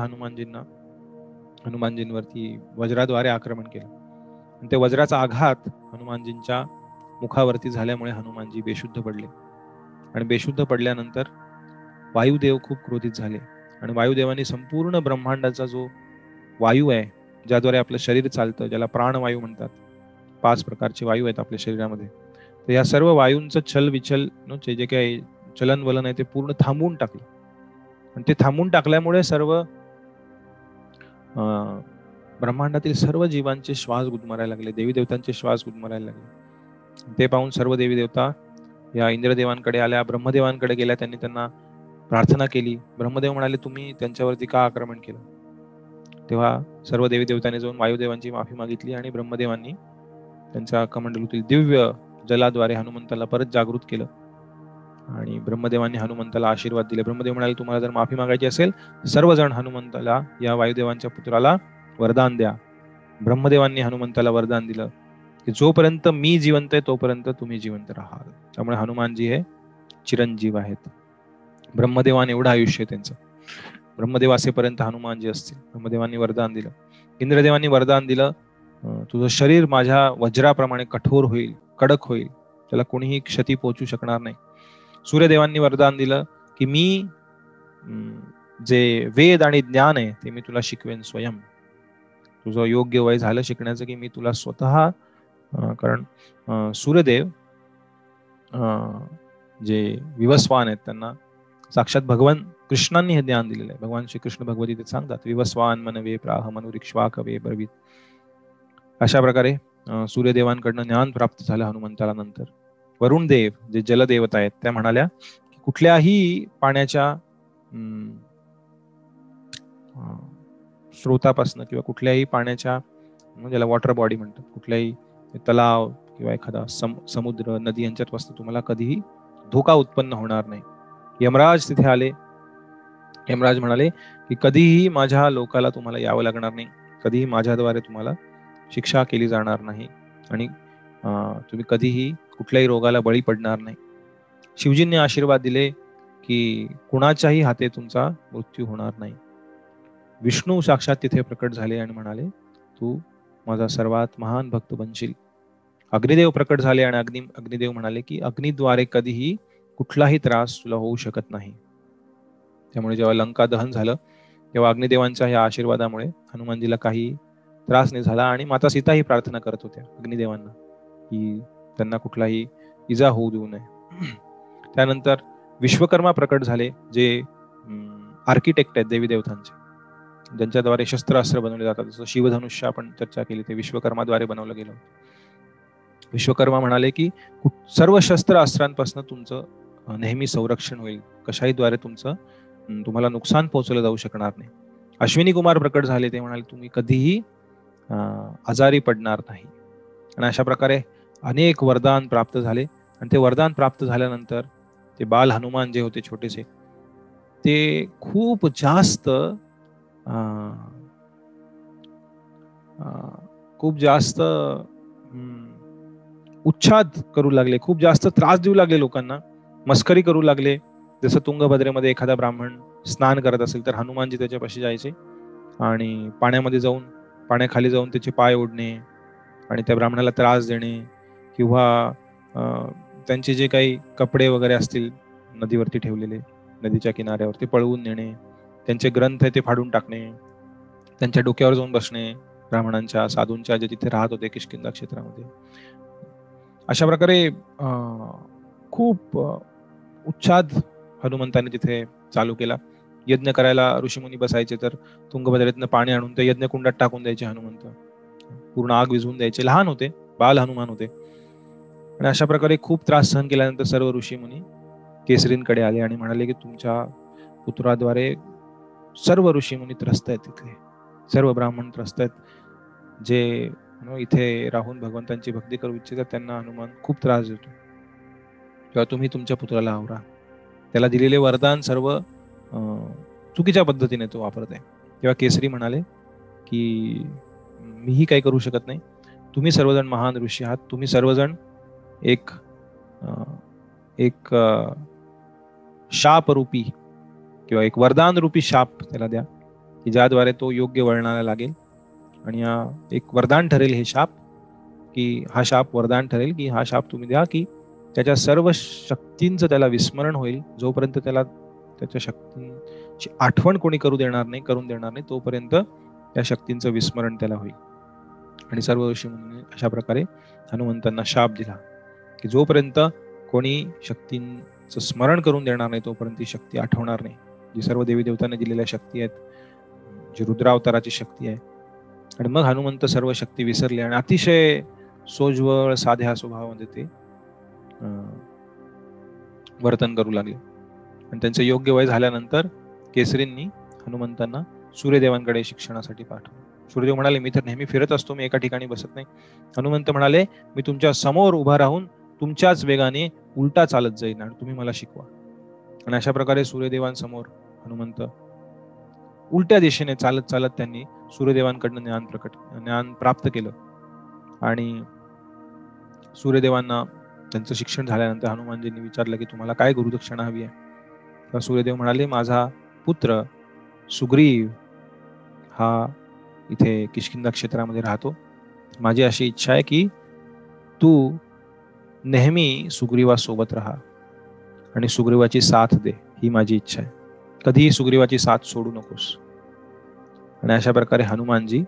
हनुमानजींवरती वज्राद्वारे आक्रमण केलं. आणि त्या वज्राचा आघात हनुमानजींच्या मुखावरती झाल्यामुळे हनुमानजी बेशुद्ध पडले. आणि बेशुद्ध पडल्यानंतर वायुदेव खूप क्रोधित झाले आणि वायुदेवांनी संपूर्ण ब्रह्मांडाचा जो वायू आहे, ज्याद्वारे आपलं शरीर चालतं, ज्याला प्राणवायू म्हणतात, 5 प्रकारचे वायू आहेत आपल्या शरीरामध्ये, तर या सर्व वायूंचं छलविचल जे काही चलन वलन आहे ते पूर्ण थांबवून टाकलं. आणि ते थांबवून टाकल्यामुळे सर्व ब्रह्मांडातील सर्व जीवांचे श्वास गुदमरायला लागले, देवी देवतांचे श्वास गुदमरायला लागले. ते पाहून सर्व देवी देवता या इंद्रदेवांकडे आल्या, ब्रह्मदेवांकडे गेल्या, त्यांनी त्यांना प्रार्थना केली. ब्रह्मदेव म्हणाले, तुम्ही त्यांच्यावरती का आक्रमण केलं? तेव्हा सर्व देवी देवतांनी जाऊन वायुदेवांची माफी मागितली आणि ब्रह्मदेवांनी त्यांच्या कमंडलूतील दिव्य जलाद्वारे हनुमंताला परत जागृत केलं आणि ब्रह्मदेवांनी हनुमंताला आशीर्वाद दिले. ब्रह्मदेव म्हणाले, तुम्हाला जर माफी मागायची असेल सर्वजण हनुमंताला, या वायुदेवांच्या पुत्राला वरदान द्या. ब्रह्मदेवांनी हनुमंताला वरदान दिलं की जोपर्यंत मी जिवंत आहे तोपर्यंत तुम्ही जिवंत राहाल. त्यामुळे हनुमानजी हे चिरंजीव आहेत. ब्रह्मदेवाने एवढं आयुष्य आहे त्यांचं, ब्रह्मदेव असेपर्यंत हनुमानजी असतील. ब्रह्मदेवांनी वरदान दिलं, इंद्रदेवांनी वरदान दिलं, तुझं शरीर माझ्या वज्राप्रमाणे कठोर होईल, कडक होईल, त्याला कोणीही क्षती पोहोचू शकणार नाही. सूर्यदेवांनी वरदान दिलं की मी जे वेद आणि ज्ञान आहे ते मी तुला शिकवेन स्वयं. तुझं योग्य वय झालं शिकण्याचं की मी तुला स्वतः, कारण सूर्यदेव जे विवस्वान आहेत त्यांना साक्षात भगवान कृष्णांनी हे ज्ञान दिलेलं आहे. भगवान श्रीकृष्ण भगवद्गीतेत सांगतात, विवस्वान मनवे प्राह मनुरिक्ष्वा कवे ब्रवीत. अशा प्रकारे सूर्यदेवांकडनं ज्ञान प्राप्त झालं हनुमंताला. नंतर वरुण देव जे जलदेवता आहेत त्या म्हणाल्या की कुठल्याही पाण्याच्या स्रोतापासून किंवा कुठल्याही पाण्याच्या, ज्याला वॉटर बॉडी म्हणतात, कुठल्याही तलाव किंवा एखादा समुद्र, नदी यांच्यात तुम्हाला कधीही धोका उत्पन्न होणार नाही. यमराज तिथे आले. यमराज म्हणाले की कधीही माझ्या लोकाला तुम्हाला यावं लागणार नाही, कधीही माझ्याद्वारे तुम्हाला शिक्षा केली जाणार नाही आणि तुम्ही कधीही कुठल्याही रोगाला बळी पडणार नाही. शिवजींनी आशीर्वाद दिले की कुणाच्याही हाते तुमचा मृत्यू होणार नाही. विष्णू साक्षात तिथे प्रकट झाले आणि म्हणाले तू माझा सर्वात महान भक्त बनशील. अग्निदेव प्रकट झाले आणि अग्निदेव म्हणाले की अग्नीद्वारे कधीही कुठलाही त्रास तुला होऊ शकत नाही. त्यामुळे जेव्हा लंका दहन झालं तेव्हा अग्निदेवांच्या या आशीर्वादामुळे हनुमानजीला काही त्रास नाही झाला आणि माता सीता ही प्रार्थना करत होत्या अग्निदेवांना की त्यांना कुठलाही इजा होऊ देऊ नये. त्यानंतर विश्वकर्मा प्रकट झाले, जे आर्किटेक्ट आहेत देवी देवतांचे, ज्यांच्याद्वारे शस्त्रास्त्र बनवले जातात. जसं शिवधनुष्य आपण चर्चा केली ते विश्वकर्माद्वारे बनवलं गेलं. विश्वकर्मा म्हणाले की सर्व शस्त्र अस्त्रांपासून तुमचं नेहमी संरक्षण होईल, कशाहीद्वारे तुम्हाला नुकसान पोहोचवलं जाऊ शकणार नाही. अश्विनी कुमार प्रकट झाले, ते म्हणाले तुम्ही कधीही आजारी पडणार नाही. आणि अशा प्रकारे अनेक वरदान प्राप्त झाले. आणि ते वरदान प्राप्त झाल्यानंतर ते बाल हनुमान जे होते छोटेसे, ते खूप जास्त उच्छाद करू लागले, खूप जास्त त्रास देऊ लागले लोकांना, मस्करी करू लागले. जसं तुंगभद्रेमध्ये एखादा ब्राह्मण स्नान करत असेल तर हनुमानजी त्याच्यापाशी जायचे आणि पाण्याखाली जाऊन त्याचे पाय ओढणे आणि त्या ब्राह्मणाला त्रास देणे, किंवा त्यांचे जे काही कपडे वगैरे असतील नदीवरती ठेवलेले, नदीच्या किनाऱ्यावर ते पळवून नेणे, त्यांचे ग्रंथ आहे ते फाडून टाकणे, त्यांच्या डोक्यावर जाऊन बसणे, ब्राह्मणांच्या साधूंच्या जे तिथे राहत होते किष्किंधा क्षेत्रामध्ये. अशा प्रकारे खूप उच्छाद हनुमंतांनी तिथे चालू केला. यज्ञ करायला ऋषीमुनी बसायचे तर तुंगभद्रेतनं पाणी आणून ते यज्ञकुंडात टाकून द्यायचे हनुमंत, पूर्ण आग विझवून द्यायचे. लहान होते, बाल हनुमान होते. आणि अशा प्रकारे खूप त्रास सहन केल्यानंतर सर्व ऋषीमुनी केसरींकडे आले आणि म्हणाले की तुमच्या पुत्राद्वारे सर्व ऋषीमुनी त्रस्त आहेत, तिथे सर्व ब्राह्मण त्रस्त आहेत, जे इथे राहून भगवंतांची भक्ती करू इच्छितात त्यांना हनुमान खूप त्रास देतो, तेव्हा तुम्ही तुमच्या पुत्राला आवरा. त्याला दिलेले वरदान सर्व चुकीच्या पद्धतीने तो वापरत आहे. तेव्हा केसरी म्हणाले की मीही काही करू शकत नाही, तुम्ही सर्वजण महान ऋषी आहात, तुम्ही सर्वजण एक शाप रूपी किंवा एक वरदान रूपी शाप त्याला द्या की ज्याद्वारे तो योग्य वळणाला लागेल. आणि एक वरदान ठरेल हे शाप, की हा शाप वरदान ठरेल की हा शाप तुम्ही द्या की त्याच्या सर्व शक्तींचं त्याला विस्मरण होईल, जोपर्यंत त्याला त्याच्या शक्तींची आठवण कोणी करून देणार नाही तोपर्यंत त्या शक्तींचं विस्मरण त्याला होईल. आणि सर्व ऋषीमुनी अशा प्रकारे हनुमंतांना शाप दिला की जोपर्यंत कोणी शक्तींचं स्मरण करून देणार नाही तोपर्यंत ती शक्ती आठवणार नाही, जी सर्व देवी देवतांनी दिलेल्या शक्ती आहेत, जी रुद्रावताराची शक्ती आहे. आणि मग हनुमंत सर्व शक्ती विसरले आणि अतिशय सोज्वळ साध्या स्वभावामध्ये ते वर्तन करू लागले. आणि त्यांचे योग्य वय झाल्यानंतर केसरींनी हनुमंतांना सूर्यदेवांकडे शिक्षणासाठी पाठवले. सूर्यदेव म्हणाले मी तर नेहमी फिरत असतो, मी एका ठिकाणी बसत नाही. हनुमंत म्हणाले मी तुमच्या समोर उभा राहून तुमच्याच वेगाने उलटा चालत जाईन आणि तुम्ही मला शिकवा. आणि अशा प्रकारे सूर्यदेवांसमोर हनुमंत उलट्या दिशेने चालत चालत त्यांनी सूर्यदेवांकडनं ज्ञान प्राप्त केलं. आणि सूर्यदेवांना त्यांचं शिक्षण झाल्यानंतर हनुमानजींनी विचारलं की तुम्हाला काय गुरुदक्षिणा हवी आहे. तेव्हा सूर्यदेव म्हणाले माझा पुत्र सुग्रीव हा इथे किष्किंधा क्षेत्रामध्ये राहतो, माझी अशी इच्छा आहे की तू नेहमी सुग्रीवासोबत राहा आणि सुग्रीवाची साथ दे, ही माझी इच्छा आहे, कधीही सुग्रीवाची साथ सोडू नकोस. आणि अशा प्रकारे हनुमानजी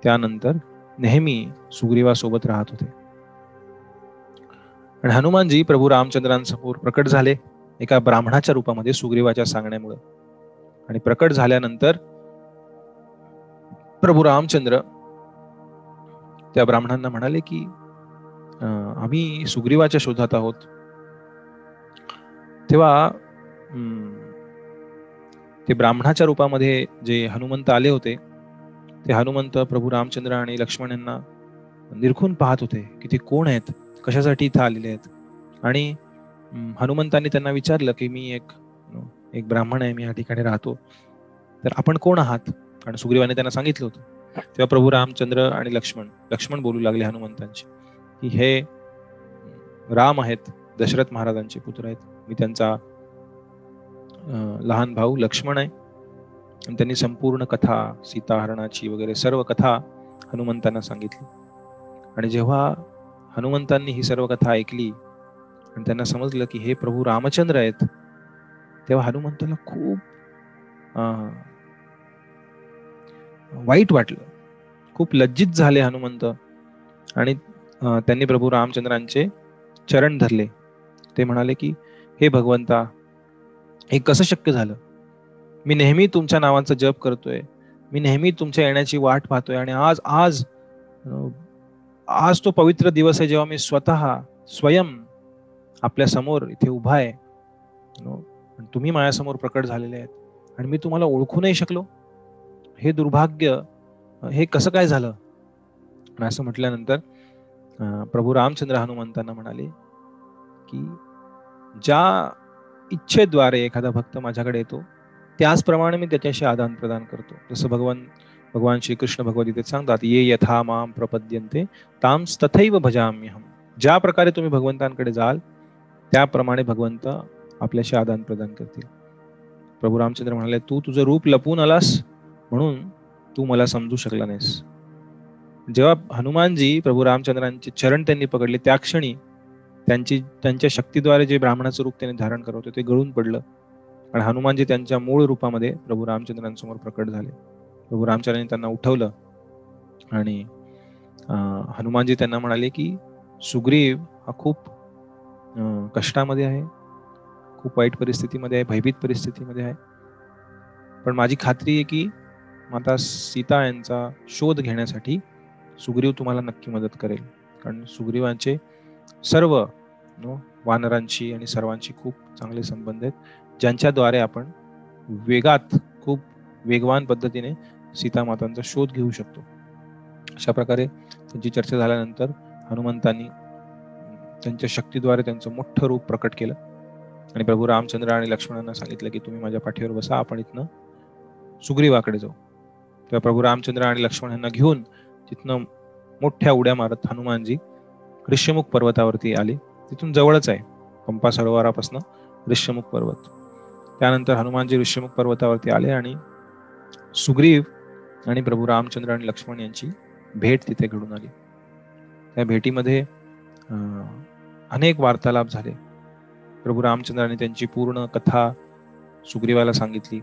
त्यानंतर नेहमी सुग्रीवासोबत राहत होते. आणि हनुमानजी प्रभू रामचंद्रांसमोर प्रकट झाले एका ब्राह्मणाच्या रूपामध्ये सुग्रीवाच्या सांगण्यामुळे. आणि प्रकट झाल्यानंतर प्रभू रामचंद्र त्या ब्राह्मणांना म्हणाले की आम्ही सुग्रीवाच्या शोधात आहोत. तेव्हा ते ब्राह्मणाच्या रूपामध्ये जे हनुमंत आले होते ते हनुमंत प्रभू रामचंद्र आणि लक्ष्मण यांना निरखून पाहत होते की ते कोण आहेत, कशासाठी इथं आलेले आहेत. आणि हनुमंतांनी त्यांना विचारलं की मी एक ब्राह्मण आहे, मी या ठिकाणी राहतो, तर आपण कोण आहात? कारण सुग्रीवाने त्यांना सांगितलं होतं. तेव्हा प्रभू रामचंद्र आणि लक्ष्मण बोलू लागले हनुमंतांशी की हे राम आहेत, दशरथ महाराजांचे पुत्र आहेत, मी त्यांचा लहान भाऊ लक्ष्मण आहे. आणि त्यांनी संपूर्ण कथा, सीताहरणाची वगैरे सर्व कथा हनुमंतांना सांगितली. आणि जेव्हा हनुमंतांनी ही सर्व कथा ऐकली आणि त्यांना समजलं की हे प्रभू रामचंद्र आहेत, तेव्हा हनुमंताला खूप वाईट वाटलं, खूप लज्जित झाले हनुमंत. आणि त्यांनी प्रभू रामचंद्रांचे चरण धरले. ते म्हणाले की हे भगवंता, हे कसं शक्य झालं? मी नेहमी तुमच्या नावाचा जप करतोय, मी नेहमी तुमच्या येण्याची वाट पाहतोय, आणि आज तो पवित्र दिवस आहे जेव्हा मी स्वयं आपल्या समोर इथे उभा आहे, तुम्ही माझ्यासमोर प्रकट झालेले आहेत आणि मी तुम्हाला ओळखू नाही शकलो. हे दुर्भाग्य, हे कसं काय झालं? असं म्हटल्यानंतर प्रभू रामचंद्र हनुमंतांना म्हणाले की ज्या इच्छेद्वारे एखादा भक्त माझ्याकडे येतो त्याचप्रमाणे मी त्याच्याशी आदान प्रदान करतो. जसं भगवान श्रीकृष्ण भगवद्गीतेत सांगतात, ये यथा माम प्रपद्यन्ते तांस तथैव भजाम्यहम. ज्या प्रकारे तुम्ही भगवंतांकडे जाल त्याप्रमाणे भगवंत आपल्याशी आदान प्रदान करतील. प्रभू रामचंद्र म्हणाले, तू तुझं रूप लपवून आलास म्हणून तू मला समजू शकला नाहीस. जेव्हा हनुमानजी प्रभू रामचंद्रांचे चरण त्यांनी पकडले, त्या क्षणी त्यांच्या शक्तीद्वारे जे ब्राह्मणाचं रूप त्यांनी धारण करत होते ते गळून पडलं आणि हनुमानजी त्यांच्या मूळ रूपामध्ये प्रभू रामचंद्रांसमोर प्रकट झाले. प्रभू रामचंद्रांनी त्यांना उठवलं आणि हनुमानजी त्यांना म्हणाले की सुग्रीव हा खूप कष्टामध्ये आहे, खूप वाईट परिस्थितीमध्ये आहे, भयभीत परिस्थितीमध्ये आहे, पण माझी खात्री आहे की माता सीता यांचा शोध घेण्यासाठी सुग्रीव तुम्हाला नक्की मदत करेल. कारण सुग्रीवांचे सर्व वानरांशी आणि सर्वांशी खूप चांगले संबंध आहेत, ज्यांच्याद्वारे आपण खूप वेगवान पद्धतीने सीता मातांचा शोध घेऊ शकतो. अशा प्रकारे त्यांची चर्चा झाल्यानंतर हनुमंतांनी त्यांच्या शक्तीद्वारे त्यांचं मोठं रूप प्रकट केलं आणि प्रभू रामचंद्र आणि लक्ष्मणांना सांगितलं की तुम्ही माझ्या पाठीवर बसा, आपण इथनं सुग्रीवाकडे जाऊ. तेव्हा प्रभू रामचंद्र आणि लक्ष्मण यांना घेऊन तिथनं मोठ्या उड्या मारत हनुमानजी ऋष्यमुख पर्वतावरती आले. तिथून जवळच आहे पंपा सरोवरापासून ऋष्यमुख पर्वत. त्यानंतर हनुमानजी ऋष्यमुख पर्वतावरती आले आणि सुग्रीव आणि प्रभू रामचंद्र आणि लक्ष्मण यांची भेट तिथे घडून आली. त्या भेटीमध्ये अनेक वार्तालाप झाले. प्रभू रामचंद्रांनी त्यांची पूर्ण कथा सुग्रीवाला सांगितली,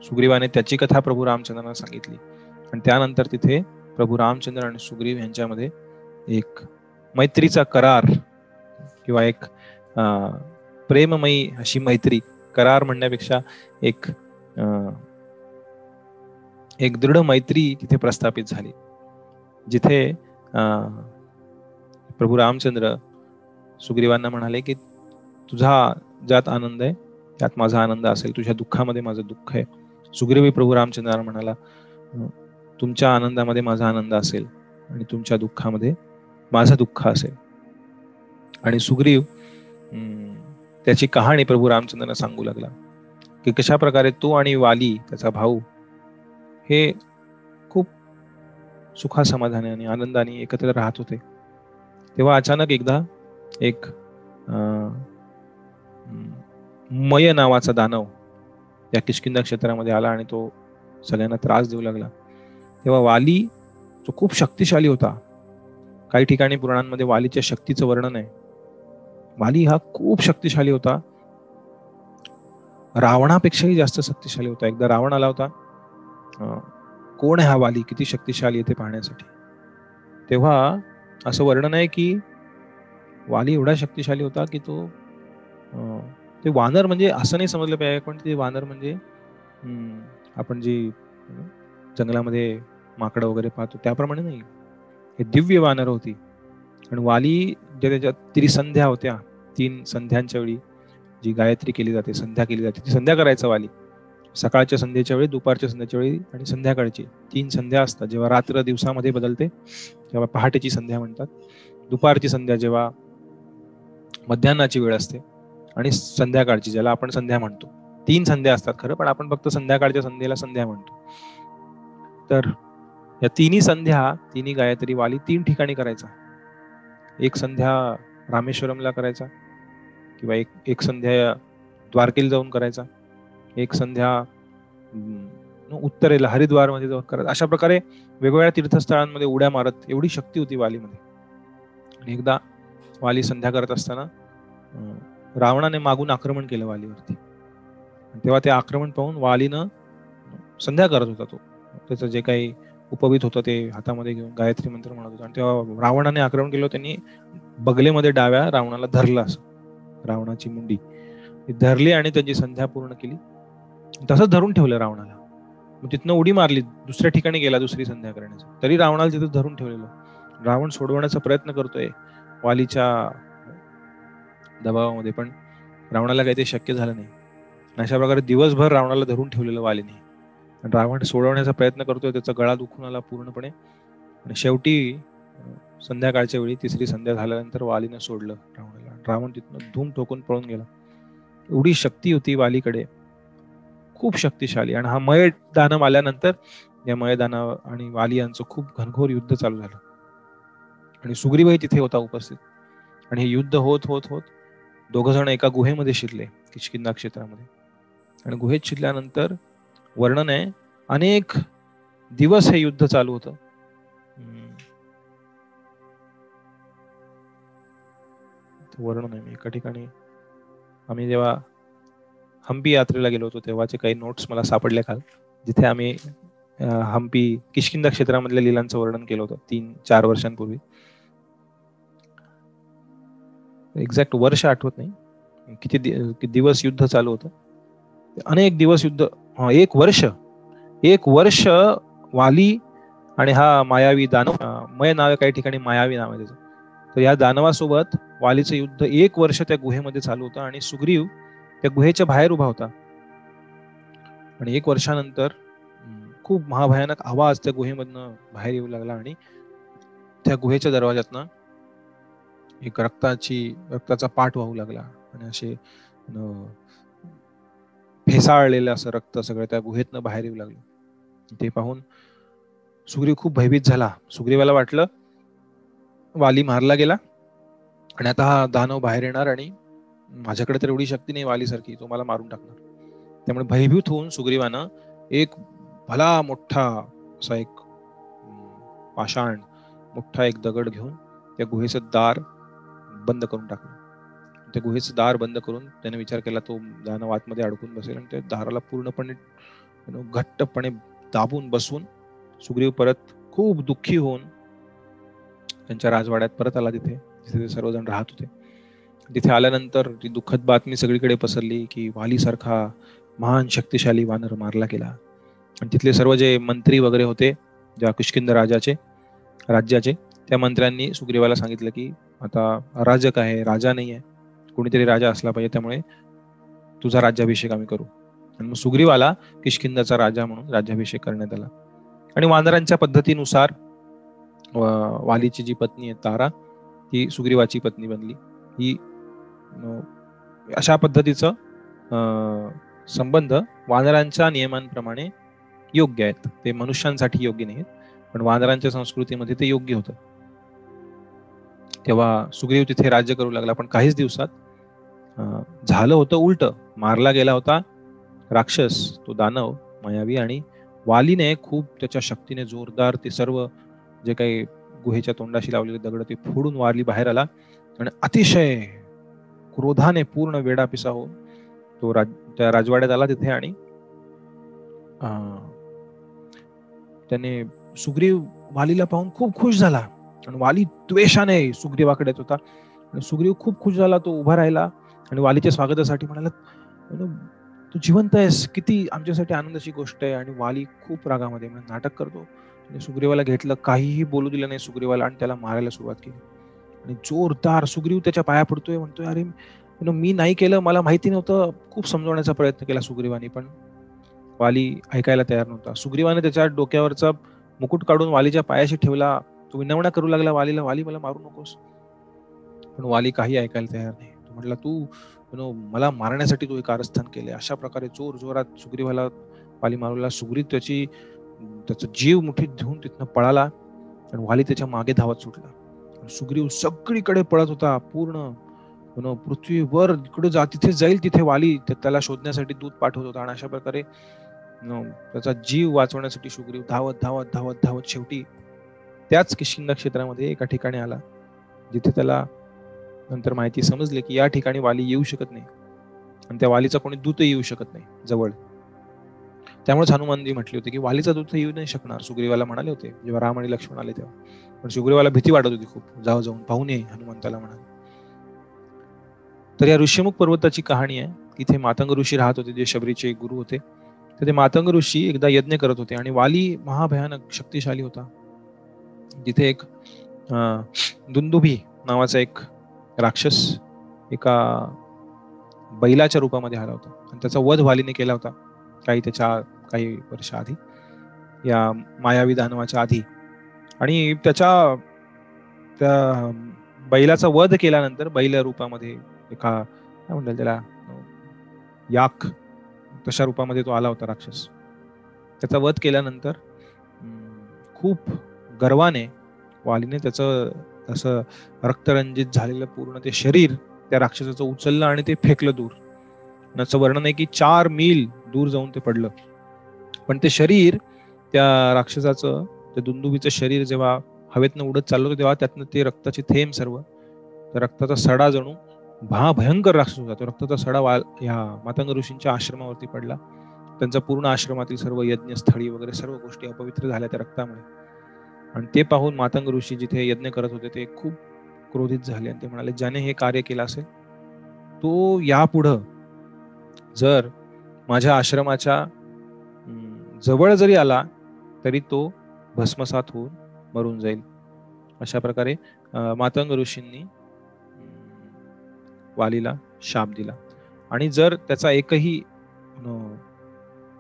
सुग्रीवाने त्याची कथा प्रभू रामचंद्रांना सांगितली आणि त्यानंतर तिथे प्रभू रामचंद्र आणि सुग्रीव यांच्यामध्ये एक मैत्रीचा करार किंवा एक प्रेममयी अशी मैत्री, करार म्हणण्यापेक्षा एक दृढ मैत्री तिथे प्रस्थापित झाली, जिथे प्रभू रामचंद्र सुग्रीवांना म्हणाले की तुझा ज्यात आनंद आहे त्यात माझा आनंद असेल, तुझ्या दुःखामध्ये माझं दुःख आहे. सुग्रीव प्रभू रामचंद्रांना म्हणाला, तुमच्या आनंदामध्ये माझा आनंद असेल आणि तुमच्या दुःखामध्ये माझं दुःख असेल. आणि सुग्रीव त्याची कहाणी प्रभू रामचंद्रांना सांगू लागला की कशा प्रकारे तो आणि वाली त्याचा भाऊ हे खूप सुखासमाधाने आणि आनंदाने एकत्र राहत होते. तेव्हा अचानक एकदा एक मय नावाचा दानव या किष्किंधा क्षेत्रामध्ये आला आणि तो सगळ्यांना त्रास देऊ लागला. तेव्हा वाली जो खूप शक्तिशाली होता, काही ठिकाणी पुराणांमध्ये वालीच्या शक्तीचं वर्णन आहे. वाली हा खूप शक्तिशाली होता, रावणापेक्षाही जास्त शक्तिशाली होता. एकदा रावण आला होता, कोण आहे हा वाली, किती शक्तिशाली आहे ते पाहण्यासाठी. तेव्हा असं वर्णन आहे की वाली एवढा शक्तिशाली होता की तो ते वानर म्हणजे असं नाही समजलं पाहिजे, पण ते वानर म्हणजे आपण जी जंगलामध्ये माकडं वगैरे पाहतो त्याप्रमाणे नाही, हे दिव्य वानर होती. आणि वाली त्याच्यात त्रिसंध्या होत्या, 3 संध्यांच्या वेळी जी गायत्री केली जाते, संध्या केली जाते, ती संध्या करायचा वाली. सकाळच्या संध्येच्या वेळी, दुपारच्या संध्याच्या वेळी आणि संध्याकाळची 3 संध्या असतात. जेव्हा रात्र दिवसामध्ये बदलते तेव्हा पहाटेची संध्या म्हणतात. दुपारची संध्या जेव्हा मध्यान्नाची वेळ असते आणि संध्याकाळची ज्याला आपण संध्या म्हणतो. 3 संध्या असतात खरं, पण आपण फक्त संध्याकाळच्या संध्येला संध्या म्हणतो. तर या तिन्ही संध्या, तिन्ही गायत्री वाली 3 ठिकाणी करायचा. एक संध्या रामेश्वरमला करायचा किंवा एक संध्या द्वारकेला जाऊन करायचा, एक संध्या उत्तरेला हरिद्वारमध्ये जाऊन करायचा. अशा प्रकारे वेगवेगळ्या तीर्थस्थळांमध्ये उड्या मारत एवढी शक्ती होती वालीमध्ये. आणि एकदा वाली संध्या करत असताना रावणाने मागून आक्रमण केलं वालीवरती. तेव्हा ते आक्रमण पाहून वालीनं संध्या करत होता तो, त्याचं जे काही उपवीत होतं ते हातामध्ये घेऊन गायत्री मंत्र म्हणत होता. आणि तेव्हा रावणाने आक्रमण केलं, त्यांनी बगलेमध्ये डाव्या रावणाला धरलं, असं रावणाची मुंडी धरली आणि त्यांची संध्या पूर्ण केली. तसंच धरून ठेवलं रावणाला. मग तिथनं उडी मारली, दुसऱ्या ठिकाणी गेला दुसरी संध्या करण्याचा, तरी रावणाला तिथं धरून ठेवलेलं. रावण सोडवण्याचा प्रयत्न करतोय वालीच्या दबावामध्ये, पण रावणाला काही ते शक्य झालं नाही. अशा प्रकारे दिवसभर रावणाला धरून ठेवलेलं वालीने. रावण सोडवण्याचा प्रयत्न करतोय, त्याचा गळा दुखून आला पूर्णपणे. आणि शेवटी संध्याकाळच्या वेळी तिसरी संध्या झाल्यानंतर वालीनं सोडलं रावणाला. रावण तिथनं धूम ठोकून पळून गेला. एवढी शक्ती होती वालीकडे, खूप शक्तिशाली. आणि हा मय दानव आल्यानंतर या मय दानव आणि वाली यांचं खूप घनघोर युद्ध चालू झालं. आणि सुग्रीवही तिथे होता उपस्थित. आणि हे युद्ध होत होत होत दोघ जण एका गुहेमध्ये शिरले, किष्किंधा क्षेत्रामध्ये. आणि गुहेत शिरल्यानंतर वर्णन आहे, अनेक दिवस हे युद्ध चालू होतं. वर्णन आहे, मी एका ठिकाणी आम्ही जेव्हा हम्पी यात्रेला गेलो होतो तेव्हाचे काही नोट्स मला सापडले काल, जिथे आम्ही हम्पी किष्किंधा क्षेत्रामधल्या लीलांचं वर्णन केलं होतं 3-4 वर्षांपूर्वी. एक्झॅक्ट वर्ष आठवत नाही, किती दिवस युद्ध चालू होतं. अनेक दिवस युद्ध, एक वर्ष वाली आणि हा मायावी दानव, मय नाव काही ठिकाणी मायावी नाव आहे त्याचं. तर या दानवासोबत वालीचं युद्ध 1 वर्ष त्या गुहेमध्ये चालू होतं. आणि सुग्रीव त्या गुहेच्या बाहेर उभा होता. आणि 1 वर्षानंतर खूप महाभयानक आवाज त्या गुहेमधनं बाहेर येऊ लागला. आणि त्या गुहेच्या दरवाज्यातनं एक रक्ताचा पाठ वाहू लागला. आणि असे फेसाळलेलं असं रक्त सगळं त्या गुहेतनं बाहेर येऊ लागलं. ते पाहून सुग्रीव खूप भयभीत झाला. सुग्रीवाला वाटलं वाली मारला गेला आणि आता हा दानव बाहेर येणार आणि माझ्याकडे तर एवढी शक्ती नाही वालीसारखी, तो मला मारून टाकणार. त्यामुळे भयभीत होऊन सुग्रीवानं एक भला मोठा असा एक पाषाण मोठा एक दगड घेऊन त्या गुहेचं दार बंद करून टाकलं. त्या गुहेचं दार बंद करून त्याने विचार केला तो दानव आतमध्ये अडकून बसेल, आणि त्या दाराला पूर्णपणे घट्टपणे दाबून बसून सुग्रीव परत खूप दुःखी होऊन त्यांच्या राजवाड्यात परत आला, जिथे ते सर्वजण राहत होते. तिथे आल्यानंतर ती दुःखद बातमी सगळीकडे पसरली की वालीसारखा महान शक्तिशाली वानर मारला गेला. आणि तिथले सर्व जे मंत्री वगैरे होते ज्या किष्किंधा राज्याचे, त्या मंत्र्यांनी सुग्रीवाला सांगितलं की आता अराजक आहे, राजा नाही आहे, कोणीतरी राजा असला पाहिजे, त्यामुळे तुझा राज्याभिषेक आम्ही करू. आणि मग सुग्रीवाला किष्किंधाचा राजा म्हणून राज्याभिषेक करण्यात आला. आणि वानरांच्या पद्धतीनुसार वालीची जी पत्नी आहे तारा, ती सुग्रीवाची पत्नी बनली. ही अशा पद्धतीचं संबंध वानरांच्या नियमांप्रमाणे योग्य आहेत. ते मनुष्यांसाठी योग्य नाहीत, पण वानरांच्या संस्कृतीमध्ये ते योग्य होतं. तेव्हा सुग्रीव तिथे राज्य करू लागला. पण काहीच दिवसात झालं होतं उलट. मारला गेला होता राक्षस, तो दानव मायावी, आणि वालीने खूप त्याच्या शक्तीने जोरदार ते सर्व जे काही गुहेच्या तोंडाशी लावलेले दगड ते फोडून वाली बाहेर आला. आणि अतिशय क्रोधाने पूर्ण वेडापिसा होऊन तो त्या राजवाड्यात आला तिथे. आणि त्याने सुग्रीव वालीला पाहून खूप खुश झाला. आणि वाली द्वेषाने सुग्रीवाकडे येत होता. आणि सुग्रीव खूप खुश झाला, तो उभा राहिला आणि वालीच्या स्वागतासाठी म्हणाला तू जिवंत आहेस, किती आमच्यासाठी आनंदाची गोष्ट आहे. आणि वाली खूप रागामध्ये नाटक करतो. सुग्रीवाला घेतलं, काहीही बोलू दिलं नाही सुग्रीवाला, आणि त्याला मारायला सुरुवात केली. आणि जोरदार सुग्रीव त्याच्या पाया पडतोय, म्हणतोय अरे मी नाही केलं, मला माहिती नव्हतं. खूप समजवण्याचा प्रयत्न केला सुग्रीवानी, पण वाली ऐकायला तयार नव्हता. सुग्रीवाने त्याच्या डोक्यावरचा मुकुट काढून वालीच्या पायाशी ठेवला. तो विनवण्या करू लागला वालीला, वाली मला मारू नकोस. पण वाली काही ऐकायला तयार नाही. तो म्हटला, तू मला मारण्यासाठी तू हे कारस्थान केले. अशा प्रकारे जोर जोरात सुग्रीवाला वाली मारूला. सुग्रीव त्याचा जीव मुठीत घेऊन तिथनं पळाला आणि वाली त्याच्या मागे धावत सुटला. सुग्रीव सगळीकडे पळत होता. पूर्ण पृथ्वीवर इकडे तिथे जाईल तिथे वाली त्याला शोधण्यासाठी दूत पाठवत होता. आणि अशा प्रकारे त्याचा जीव वाचवण्यासाठी सुग्रीव धावत धावत धावत धावत शेवटी त्याच किष्किंधा क्षेत्रामध्ये एका ठिकाणी आला, जिथे त्याला नंतर माहिती समजली की या ठिकाणी वाली येऊ शकत नाही आणि त्या वालीचा कोणी दूतही येऊ शकत नाही जवळ. त्यामुळेच हनुमानजी म्हटले होते की वालीचा दूत येऊ नाही शकणार, सुग्रीवाला म्हणाले होते जेव्हा राम आणि लक्ष्मण आले तेव्हा. पण सुग्रीवाला भीती वाटत होती खूप, जाऊन पाहून ये हनुमंताला म्हणाले. तर या ऋषीमुख पर्वताची कहाणी आहे. तिथे मातंग ऋषी राहत होते, जे शबरीचे गुरु होते. तर ते मातंग ऋषी एकदा यज्ञ करत होते आणि वाली महाभयानक शक्तिशाली होता. जिथे एक दुंदुभी नावाचा एक राक्षस एका बैलाच्या रूपामध्ये आला होता आणि त्याचा वध वालीने केला होता काही वर्ष आधी, या मायावी दानवाच्या आधी. आणि त्या बैलाचा वध केल्यानंतर बैल रूपामध्ये एका काय म्हणतात त्याला याक तशा रूपामध्ये तो आला होता राक्षस. त्याचा वध केल्यानंतर खूप गर्वाने वालीने त्याचं असं रक्तरंजित झालेलं पूर्ण ते शरीर त्या राक्षसाचं उचललं आणि ते फेकलं दूर. त्याचं वर्णन आहे की 4 मील दूर जाऊन ते पडलं. पण ते शरीर त्या राक्षसाचं, त्या दुंदुभीचं शरीर जेव्हा हवेतनं उडत चाललं होतं तेव्हा त्यातनं ते रक्ताचे थेंब सर्व, त्या रक्ताचा सडा जणू भयंकर राक्षस होता. तो रक्ताचा सडा ह्या मातंग ऋषींच्या आश्रमावरती पडला. त्यांचा पूर्ण आश्रमातील सर्व यज्ञस्थळी वगैरे सर्व गोष्टी अपवित्र झाल्या त्या रक्तामुळे. आणि ते पाहून मातंग ऋषी जिथे यज्ञ करत होते ते खूप क्रोधित झाले आणि ते म्हणाले, ज्याने हे कार्य केलं असेल तो यापुढं जर माझ्या आश्रमाच्या जवळ जरी आला तरी तो भस्मसात होऊन मरून जाईल. अशा प्रकारे मातंग ऋषींनी वालीला शाप दिला. आणि जर त्याचा एकही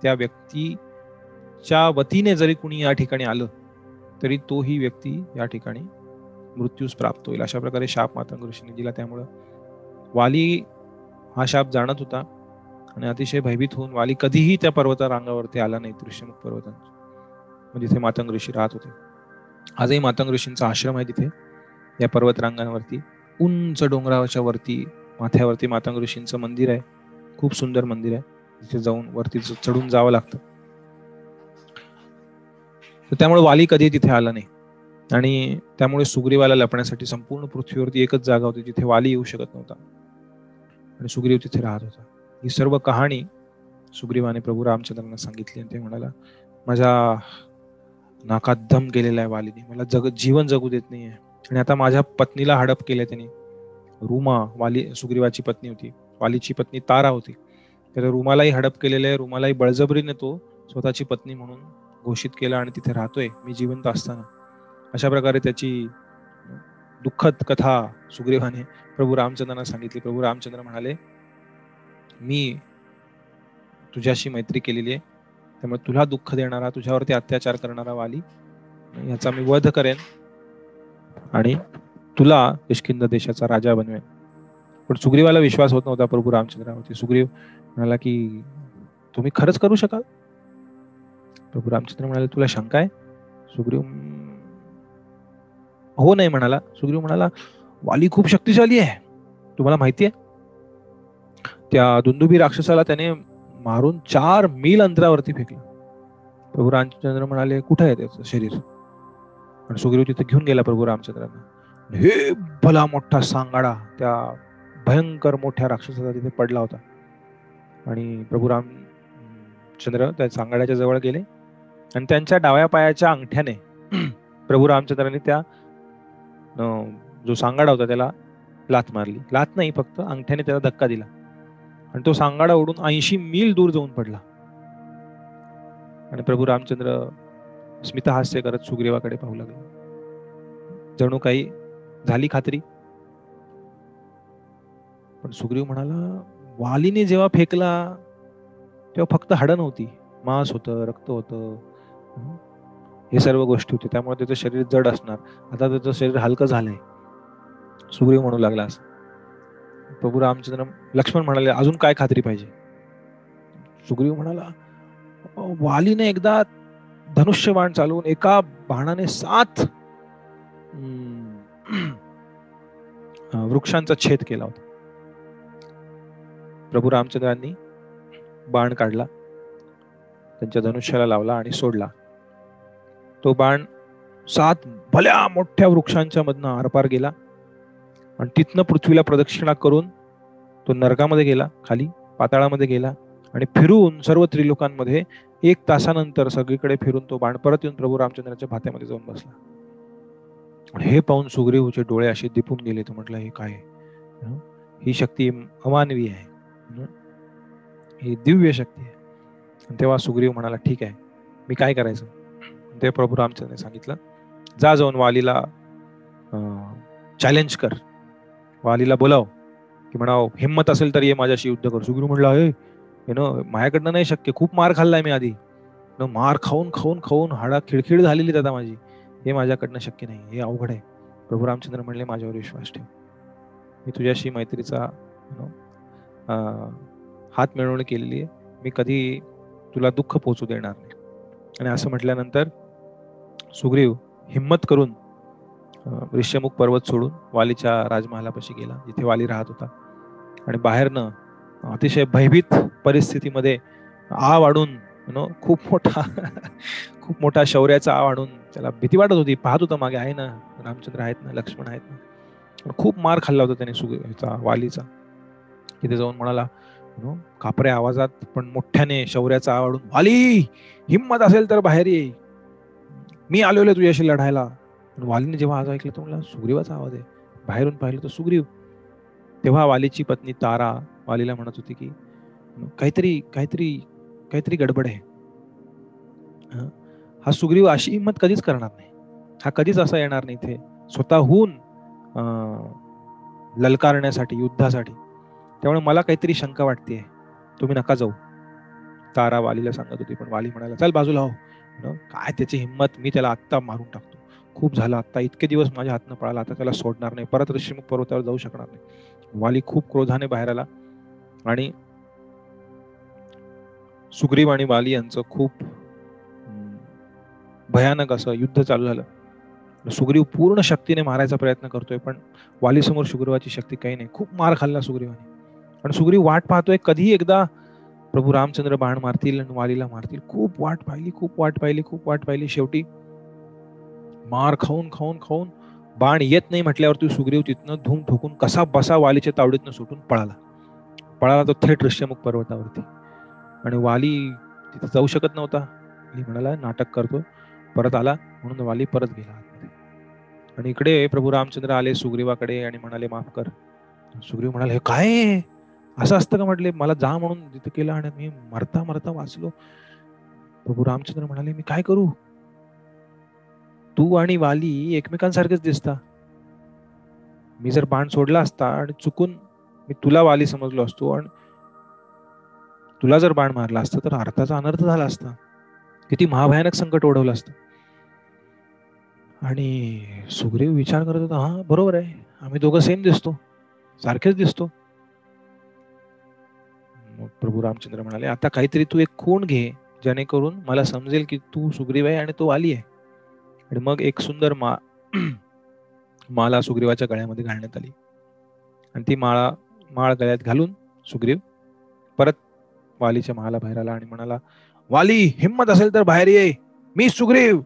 त्या व्यक्तीच्या वतीने जरी कुणी या ठिकाणी आलं तरी तोही व्यक्ती या ठिकाणी मृत्यूस प्राप्त होईल. अशा प्रकारे शाप मातंग ऋषींनी दिला. त्यामुळं वाली हा शाप जाणत होता आणि अतिशय भयभीत होऊन वाली कधीही त्या पर्वता रांगावरती आला नाही, ऋषीमुख पर्वतांच्या, जिथे मातंग ऋषी राहत होते. आजही मातंग ऋषींचा आश्रम आहे तिथे, या पर्वत रांगांवरती उंच डोंगराच्या वरती माथ्यावरती मातंग ऋषींचं मंदिर आहे. खूप सुंदर मंदिर आहे, तिथे जाऊन वरती चढून जावं लागतं. त्यामुळे वाली कधी तिथे आला नाही आणि त्यामुळे सुग्रीवाला लपण्यासाठी संपूर्ण पृथ्वीवरती एकच जागा होती जिथे वाली येऊ शकत नव्हता आणि सुग्रीव तिथे राहत होता. ही सर्व कहाणी सुग्रीवाने प्रभू रामचंद्रांना सांगितली आणि ते म्हणाला, माझ्या नाकात दम गेलेला आहे वालीने, मला जीवन जगू देत नाहीये. आणि आता माझ्या पत्नीला हडप केलंय त्यांनी. रुमा वाली सुग्रीवाची पत्नी होती, वालीची पत्नी तारा होती. तर रुमालाही हडप केलेलं आहे. रुमालाही बळजबरीने तो स्वतःची पत्नी म्हणून घोषित केला आणि तिथे राहतोय मी जिवंत असताना. अशा प्रकारे त्याची दुःखद कथा सुग्रीवाने प्रभू रामचंद्रांना सांगितली. प्रभू रामचंद्र म्हणाले, मी तुझ्याशी मैत्री केलेली आहे, त्यामुळे तुला दुःख देणारा, तुझ्यावरती अत्याचार करणारा वाली याचा मी वध करेन आणि तुला किष्किंधा देशाचा राजा बनवेन. पण सुग्रीवाला विश्वास होत नव्हता प्रभू रामचंद्रावरती. सुग्रीव म्हणाला की तुम्ही खरंच करू शकाल? प्रभू रामचंद्र म्हणाले, तुला शंका आहे? सुग्रीव हो नाही म्हणाला. सुग्रीव म्हणाला, वाली खूप शक्तिशाली आहे, तुम्हाला माहिती आहे. त्या दुंदुभी राक्षसाला त्याने मारून 4 मील अंतरावरती फेकलं. प्रभू रामचंद्र म्हणाले, कुठे आहे त्याचं शरीर? आणि सुग्रीव तिथे घेऊन गेला प्रभू रामचंद्रांना. हे भला मोठा सांगाडा त्या भयंकर मोठ्या राक्षसाचा तिथे पडला होता. आणि प्रभू रामचंद्र त्या सांगाड्याच्या जवळ गेले आणि त्यांच्या डाव्या पायाच्या अंगठ्याने प्रभू रामचंद्रांनी त्या जो सांगाडा होता त्याला लात मारली. लात नाही, फक्त अंगठ्याने त्याला धक्का दिला आणि तो सांगाडा उडून 80 मील दूर जाऊन पडला. आणि प्रभू रामचंद्र स्मितहास्य करत सुग्रीवाकडे पाहू लागले, जणू काही झाली खात्री. पण सुग्रीव म्हणाला, वालीने जेव्हा फेकला तेव्हा फक्त हाडं नव्हती, मांस होतं, रक्त होतं, हे सर्व गोष्टी होते. त्यामुळे त्याचं शरीर जड असणार. आता त्याचं शरीर हलकं झालंय. सुग्रीव म्हणू लागला असं. प्रभू रामचंद्र लक्ष्मण म्हणाले, अजून काय खात्री पाहिजे? सुग्रीव म्हणाला, वालीने एकदा धनुष्यबाण चालवून एका बाणाने 7 वृक्षांचा छेद केला होता. प्रभू रामचंद्रांनी बाण काढला, त्यांच्या धनुष्याला लावला आणि सोडला. तो बाण 7 भल्या मोठ्या वृक्षांच्या मधनं आरपार गेला आणि तिथनं पृथ्वीला प्रदक्षिणा करून तो नरकामध्ये गेला, खाली पाताळामध्ये गेला आणि फिरून सर्व त्रिलोकांमध्ये 1 तासानंतर सगळीकडे फिरून तो बाण परत येऊन प्रभू रामचंद्रांच्या भात्यामध्ये जाऊन बसला. हे पाहून सुग्रीवचे डोळे असे दिपून गेले. तो म्हटलं, हे काय? ही शक्ती अमानवी आहे, ही दिव्य शक्ती आहे. तेव्हा सुग्रीव म्हणाला, ठीक आहे, मी काय करायचं? ते प्रभू रामचंद्रांनी सांगितलं, जा जाऊन वालीला चॅलेंज कर, वालीला बोलाव की म्हणाव हिम्मत असेल तर ये माझ्याशी युद्ध कर. सुग्रीव म्हटला, माझ्याकडनं नाही शक्य, खूप मार खाल्लाय मी आधी, मार खाऊन खाऊन खाऊन हाडा खिळखिळ झालेली दादा माझी, हे माझ्याकडनं शक्य नाही, हे अवघड आहे. प्रभू रामचंद्र म्हणले, माझ्यावर विश्वास ठेव, मी तुझ्याशी मैत्रीचा हात मिळवणी केलेली आहे, मी कधी तुला दुःख पोचू देणार नाही. आणि असं म्हटल्यानंतर सुग्रीव हिम्मत करून ऋष्यमुख पर्वत सोडून वालीच्या राजमहालापाशी गेला, जिथे वाली राहत होता. आणि बाहेरनं अतिशय भयभीत परिस्थितीमध्ये आ वाढून खूप मोठा शौर्याचा आ वाढून त्याला भीती वाटत होती. पाहत होता मागे, आहे ना रामचंद्र आहेत ना, लक्ष्मण आहेत ना. खूप मार खाल्ला होता त्याने सुग्रीवाचा, वालीचा. तिथे जाऊन म्हणाला कापऱ्या आवाजात पण मोठ्याने शौर्याचा आ वाढून, वाली हिम्मत असेल तर बाहेर ये, मी आलेलो तुझ्याशी लढायला. वालीने जेव्हा आवाज ऐकला तो म्हणला, सुग्रीवाचा आवाज आहे. बाहेरून पाहिलं तर सुग्रीव. तेव्हा वालीची पत्नी तारा वालीला म्हणत होती की काहीतरी काहीतरी काहीतरी गडबड आहे. हा सुग्रीव अशी हिंमत कधीच करणार नाही, हा कधीच असा येणार नाही इथे स्वतःहून ललकारण्यासाठी, युद्धासाठी. त्यामुळे मला काहीतरी शंका वाटते, तुम्ही नका जाऊ, तारा वालीला सांगत होती. पण वाली म्हणाला, चल बाजूला हो, काय त्याची हिंमत, मी त्याला आत्ता मारून टाकतो, खूप झालं, आता इतके दिवस माझ्या हातनं पळाला, आता त्याला सोडणार नाही, परत ऋषिमुख पर्वतावर जाऊ शकणार नाही. वाली खूप क्रोधाने बाहेर आला आणि सुग्रीव आणि वाली यांचं खूप भयानक असं युद्ध चालू झालं. सुग्रीव पूर्ण शक्तीने मारायचा प्रयत्न करतोय, पण वाली समोर सुग्रीवाची शक्ती काही नाही. खूप मार खाल्ला सुग्रीवाने. आणि सुग्रीव वाट पाहतोय कधी एकदा प्रभू रामचंद्र बाण मारतील आणि वालीला मारतील. खूप वाट पाहिली. शेवटी मार खाऊन खाऊन खाऊन बाण येत नाही म्हटल्यावरती सुग्रीव तिथनं धूम ठोकून कसा बसा वालीच्या तावडीतनं सुटून पळाला तो थेट ऋष्यमुख पर्वतावरती. आणि वाली तिथे जाऊ शकत नव्हता. वाली म्हणाला, नाटक करतो, परत आला, म्हणून वाली परत गेला आतमध्ये. आणि इकडे प्रभू रामचंद्र आले सुग्रीवाकडे आणि म्हणाले, माफ कर. सुग्रीव म्हणाले, हे काय असं असतं का? म्हटले, मला जा म्हणून तिथे केलं आणि मी मरता मरता वाचलो. प्रभू रामचंद्र म्हणाले, मी काय करू? तू आणि वाली एकमेकांसारखेच दिसता. मी जर बाण सोडला असता आणि चुकून मी तुला वाली समजलो असतो आणि तुला जर बाण मारला असता तर अर्थाचा अनर्थ झाला असता, किती महाभयानक संकट ओढवलं असतं. आणि सुग्रीव विचार करत होता, हा बरोबर आहे, आम्ही दोघं सेम दिसतो, सारखेच दिसतो. मग प्रभू रामचंद्र म्हणाले, आता काहीतरी तू एक खूण घे, जेणेकरून मला समजेल की तू सुग्रीव आहे आणि तो वाली आहे. आणि मग एक सुंदर माला सुग्रीवाच्या गळ्यामध्ये घालण्यात आली. आणि ती माळ गळ्यात घालून सुग्रीव परत वालीच्या महाला बाहेर आला आणि म्हणाला, वाली हिम्मत असेल तर बाहेर ये, मी सुग्रीव.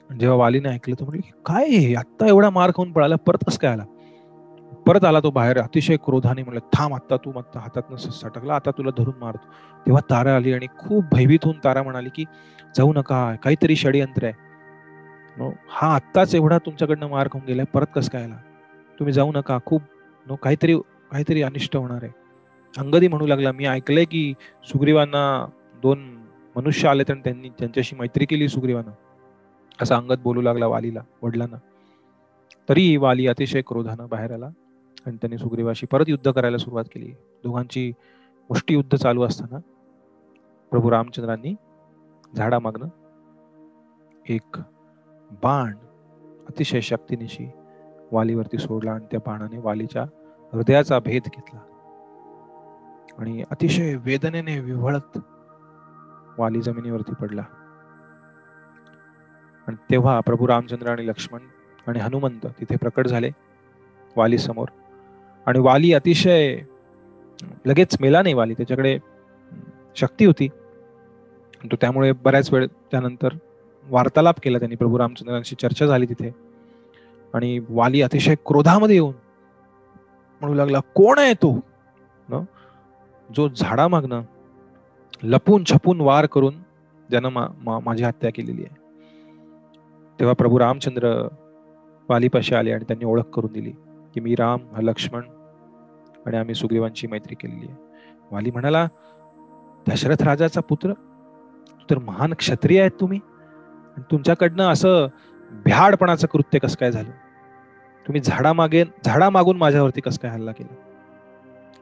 जेव्हा वालीने ऐकलं तर म्हटलं, काय आत्ता एवढा मार खाऊन पळाला, परत कसं काय आला? परत आला तो बाहेर अतिशय क्रोधाने. म्हणलं, थांब, आता तू हातातनं सटकला, आता तुला धरून मारतो. तेव्हा तारा आली आणि खूप भयभीत होऊन तारा म्हणाली की जाऊ नका, काहीतरी षडयंत्र आहे, हा आत्ताच एवढा तुमच्याकडनं मार खाऊन गेलाय, परत कसं काय आला? तुम्ही जाऊ नका, खूप काहीतरी अनिष्ट होणार आहे. अंगदी म्हणू लागला, मी ऐकलंय की सुग्रीवांना 2 मनुष्य आले तर त्यांनी त्यांच्याशी मैत्री केली सुग्रीवानं, असं अंगद बोलू लागला वालीला, वडिलांना. तरी वाली अतिशय क्रोधानं बाहेर आला आणि त्यांनी सुग्रीवाशी परत युद्ध करायला सुरुवात केली. दोघांची मुष्टी युद्ध चालू असताना प्रभू रामचंद्रांनी झाडामागनं एक बाण अतिशय शक्तीनिशी वालीवरती सोडला आणि त्या बाणाने वालीच्या हृदयाचा भेद घेतला आणि अतिशय वेदनेने विव्हळत वाली जमिनीवरती पडला. आणि तेव्हा प्रभू रामचंद्र आणि लक्ष्मण आणि हनुमंत तिथे प्रकट झाले वाली समोर. आणि वाली अतिशय लगेच मेला नाही. वाली, त्याच्याकडे शक्ती होती. तो त्यामुळे बऱ्याच वेळ त्यानंतर वार्तालाप केला त्यांनी, प्रभू रामचंद्रांशी चर्चा झाली तिथे. आणि वाली अतिशय क्रोधामध्ये येऊन म्हणू लागला, कोण आहे तो जो झाडामागनं लपून छपून वार करून ज्यानं माझी हत्या केलेली आहे. तेव्हा प्रभू रामचंद्र वालीपाशी आले आणि त्यांनी ओळख करून दिली की मी राम, हा लक्ष्मण आणि आम्ही सुग्रीवांची मैत्री केलेली आहे. वाली म्हणाला, दशरथ राजाचा पुत्र, तर महान क्षत्रिय आहेत तुम्ही, तुमच्याकडनं असं भ्याडपणाचं कृत्य कसं काय झालं? तुम्ही झाडामागून माझ्यावरती कसं काय हल्ला केला?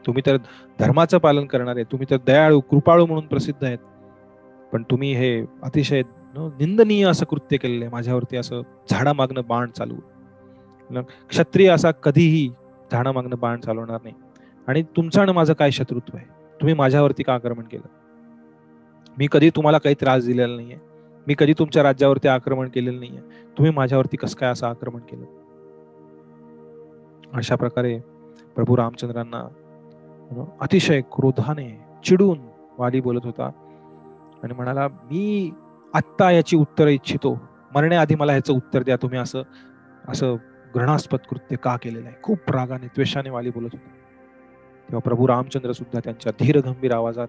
तुम्ही तर धर्माचं पालन करणारे, तुम्ही तर दयाळू कृपाळू म्हणून प्रसिद्ध आहेत, पण तुम्ही हे अतिशय निंदनीय असं कृत्य केलेलं आहे माझ्यावरती, असं झाडामागनं बाण चालवून. क्षत्रिय असा कधीही झाडामागनं बाण चालवणार नाही. आणि तुमचं आणि माझं काय शत्रुत्व आहे? तुम्ही माझ्यावरती का आक्रमण केलं? मी कधी तुम्हाला काही त्रास दिलेला नाहीये, मी कधी तुमच्या राज्यावरती आक्रमण केलेलं नाहीये, तुम्ही माझ्यावरती कसं काय असं आक्रमण केलं? अशा प्रकारे प्रभू रामचंद्रांना अतिशय क्रोधाने चिडून वाली बोलत होता आणि म्हणाला, मी आत्ता याची उत्तर इच्छितो, मरण्याआधी मला ह्याचं उत्तर द्या, तुम्ही असं असं घृणास्पद कृत्य का केलेलं आहे? खूप रागाने द्वेषाने वाली बोलत होता. तेव्हा प्रभू रामचंद्र सुद्धा त्यांच्या धीर गंभीर आवाजात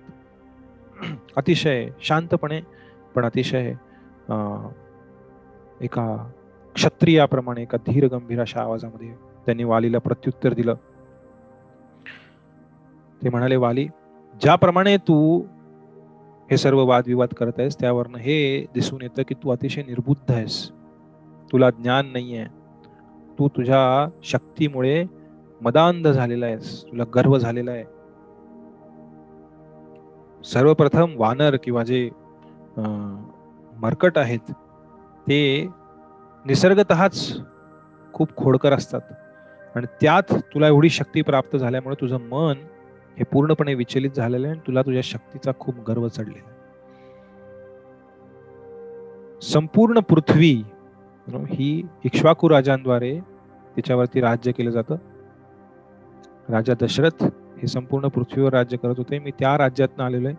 अतिशय शांतपणे पण अतिशय एका क्षत्रियाप्रमाणे एका धीर गंभीर अशा आवाजामध्ये त्यांनी वालीला प्रत्युत्तर दिलं. ते म्हणाले, वाली, ज्याप्रमाणे तू हे सर्व वादविवाद करत आहेस त्यावरनं हे दिसून येतं की तू अतिशय निर्बुद्ध आहेस, तुला ज्ञान नाहीये, तू तुझ्या शक्तीमुळे मदांध झालेला आहेस, तुला गर्व झालेला आहे. सर्वप्रथम वानर किंवा जे मर्कट आहेत ते निसर्गतःच खूप खोडकर असतात आणि त्यात तुला एवढी शक्ती प्राप्त झाल्यामुळे तुझं मन हे पूर्णपणे विचलित झालेलं आहे आणि तुला तुझ्या शक्तीचा खूप गर्व चढलेला आहे. संपूर्ण पृथ्वी ही इक्ष्वाकू राजांद्वारे तिच्यावरती राज्य केलं जातं. राजा दशरथ हे संपूर्ण पृथ्वीवर राज्य करत होते. मी त्या राज्यातनं आलेलो आहे.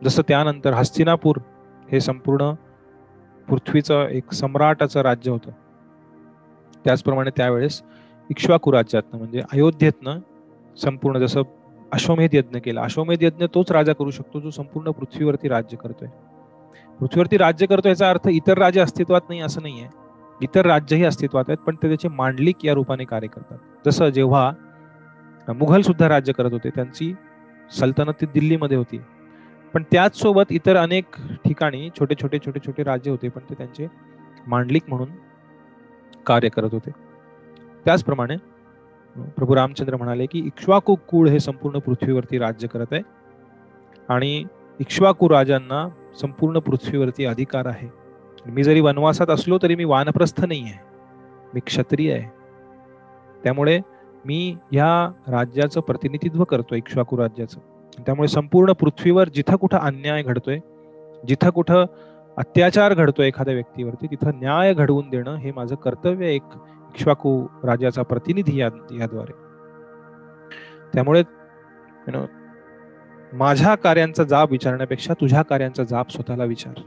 जसं त्यानंतर हस्तिनापूर हे संपूर्ण पृथ्वीचं एक सम्राटाचं राज्य होतं, त्याचप्रमाणे त्यावेळेस इक्ष्वाकू राज्यातनं म्हणजे अयोध्येतनं संपूर्ण, जसं अश्वमेध यज्ञ केला, अश्वमेध यज्ञ तोच राजा करू शकतो जो संपूर्ण पृथ्वीवरती राज्य करतोय. पृथ्वीवरती राज्य करतोय याचा अर्थ इतर राज्य अस्तित्वात नाही असं नाहीये, इतर राज्यही अस्तित्वात आहेत, पण ते त्याचे मांडलिक या रूपाने कार्य करतात. जसं जेव्हा मुघल सुद्धा राज्य करत होते, त्यांची सल्तनत दिल्लीमध्ये होती, पण त्याच सोबत इतर अनेक ठिकाणी छोटे छोटे राज्य होते, पण ते त्यांचे मांडलिक म्हणून कार्य करत होते. त्याचप्रमाणे प्रभू रामचंद्र म्हणाले की इक्ष्वाकू कुळ हे संपूर्ण पृथ्वीवरती राज्य करत आहे आणि इक्ष्वाकू राजांना संपूर्ण पृथ्वीवरती अधिकार आहे. मी जरी वनवासात असलो तरी मी वानप्रस्थ नाही आहे, मी क्षत्रिय आहे. त्यामुळे मी या राज्याचं प्रतिनिधित्व करतो, इक्ष्वाकू राज्याचं. त्यामुळे संपूर्ण पृथ्वीवर जिथं कुठं अन्याय घडतोय, जिथं कुठं अत्याचार घडतोय एखाद्या व्यक्तीवरती, तिथं न्याय घडवून देणं हे माझं कर्तव्य, एक इक्ष्वाकू राजाचा प्रतिनिधी याद्वारे. त्यामुळे माझ्या कार्यांचा जाब विचारण्यापेक्षा तुझ्या कार्यांचा जाब स्वतःला विचार.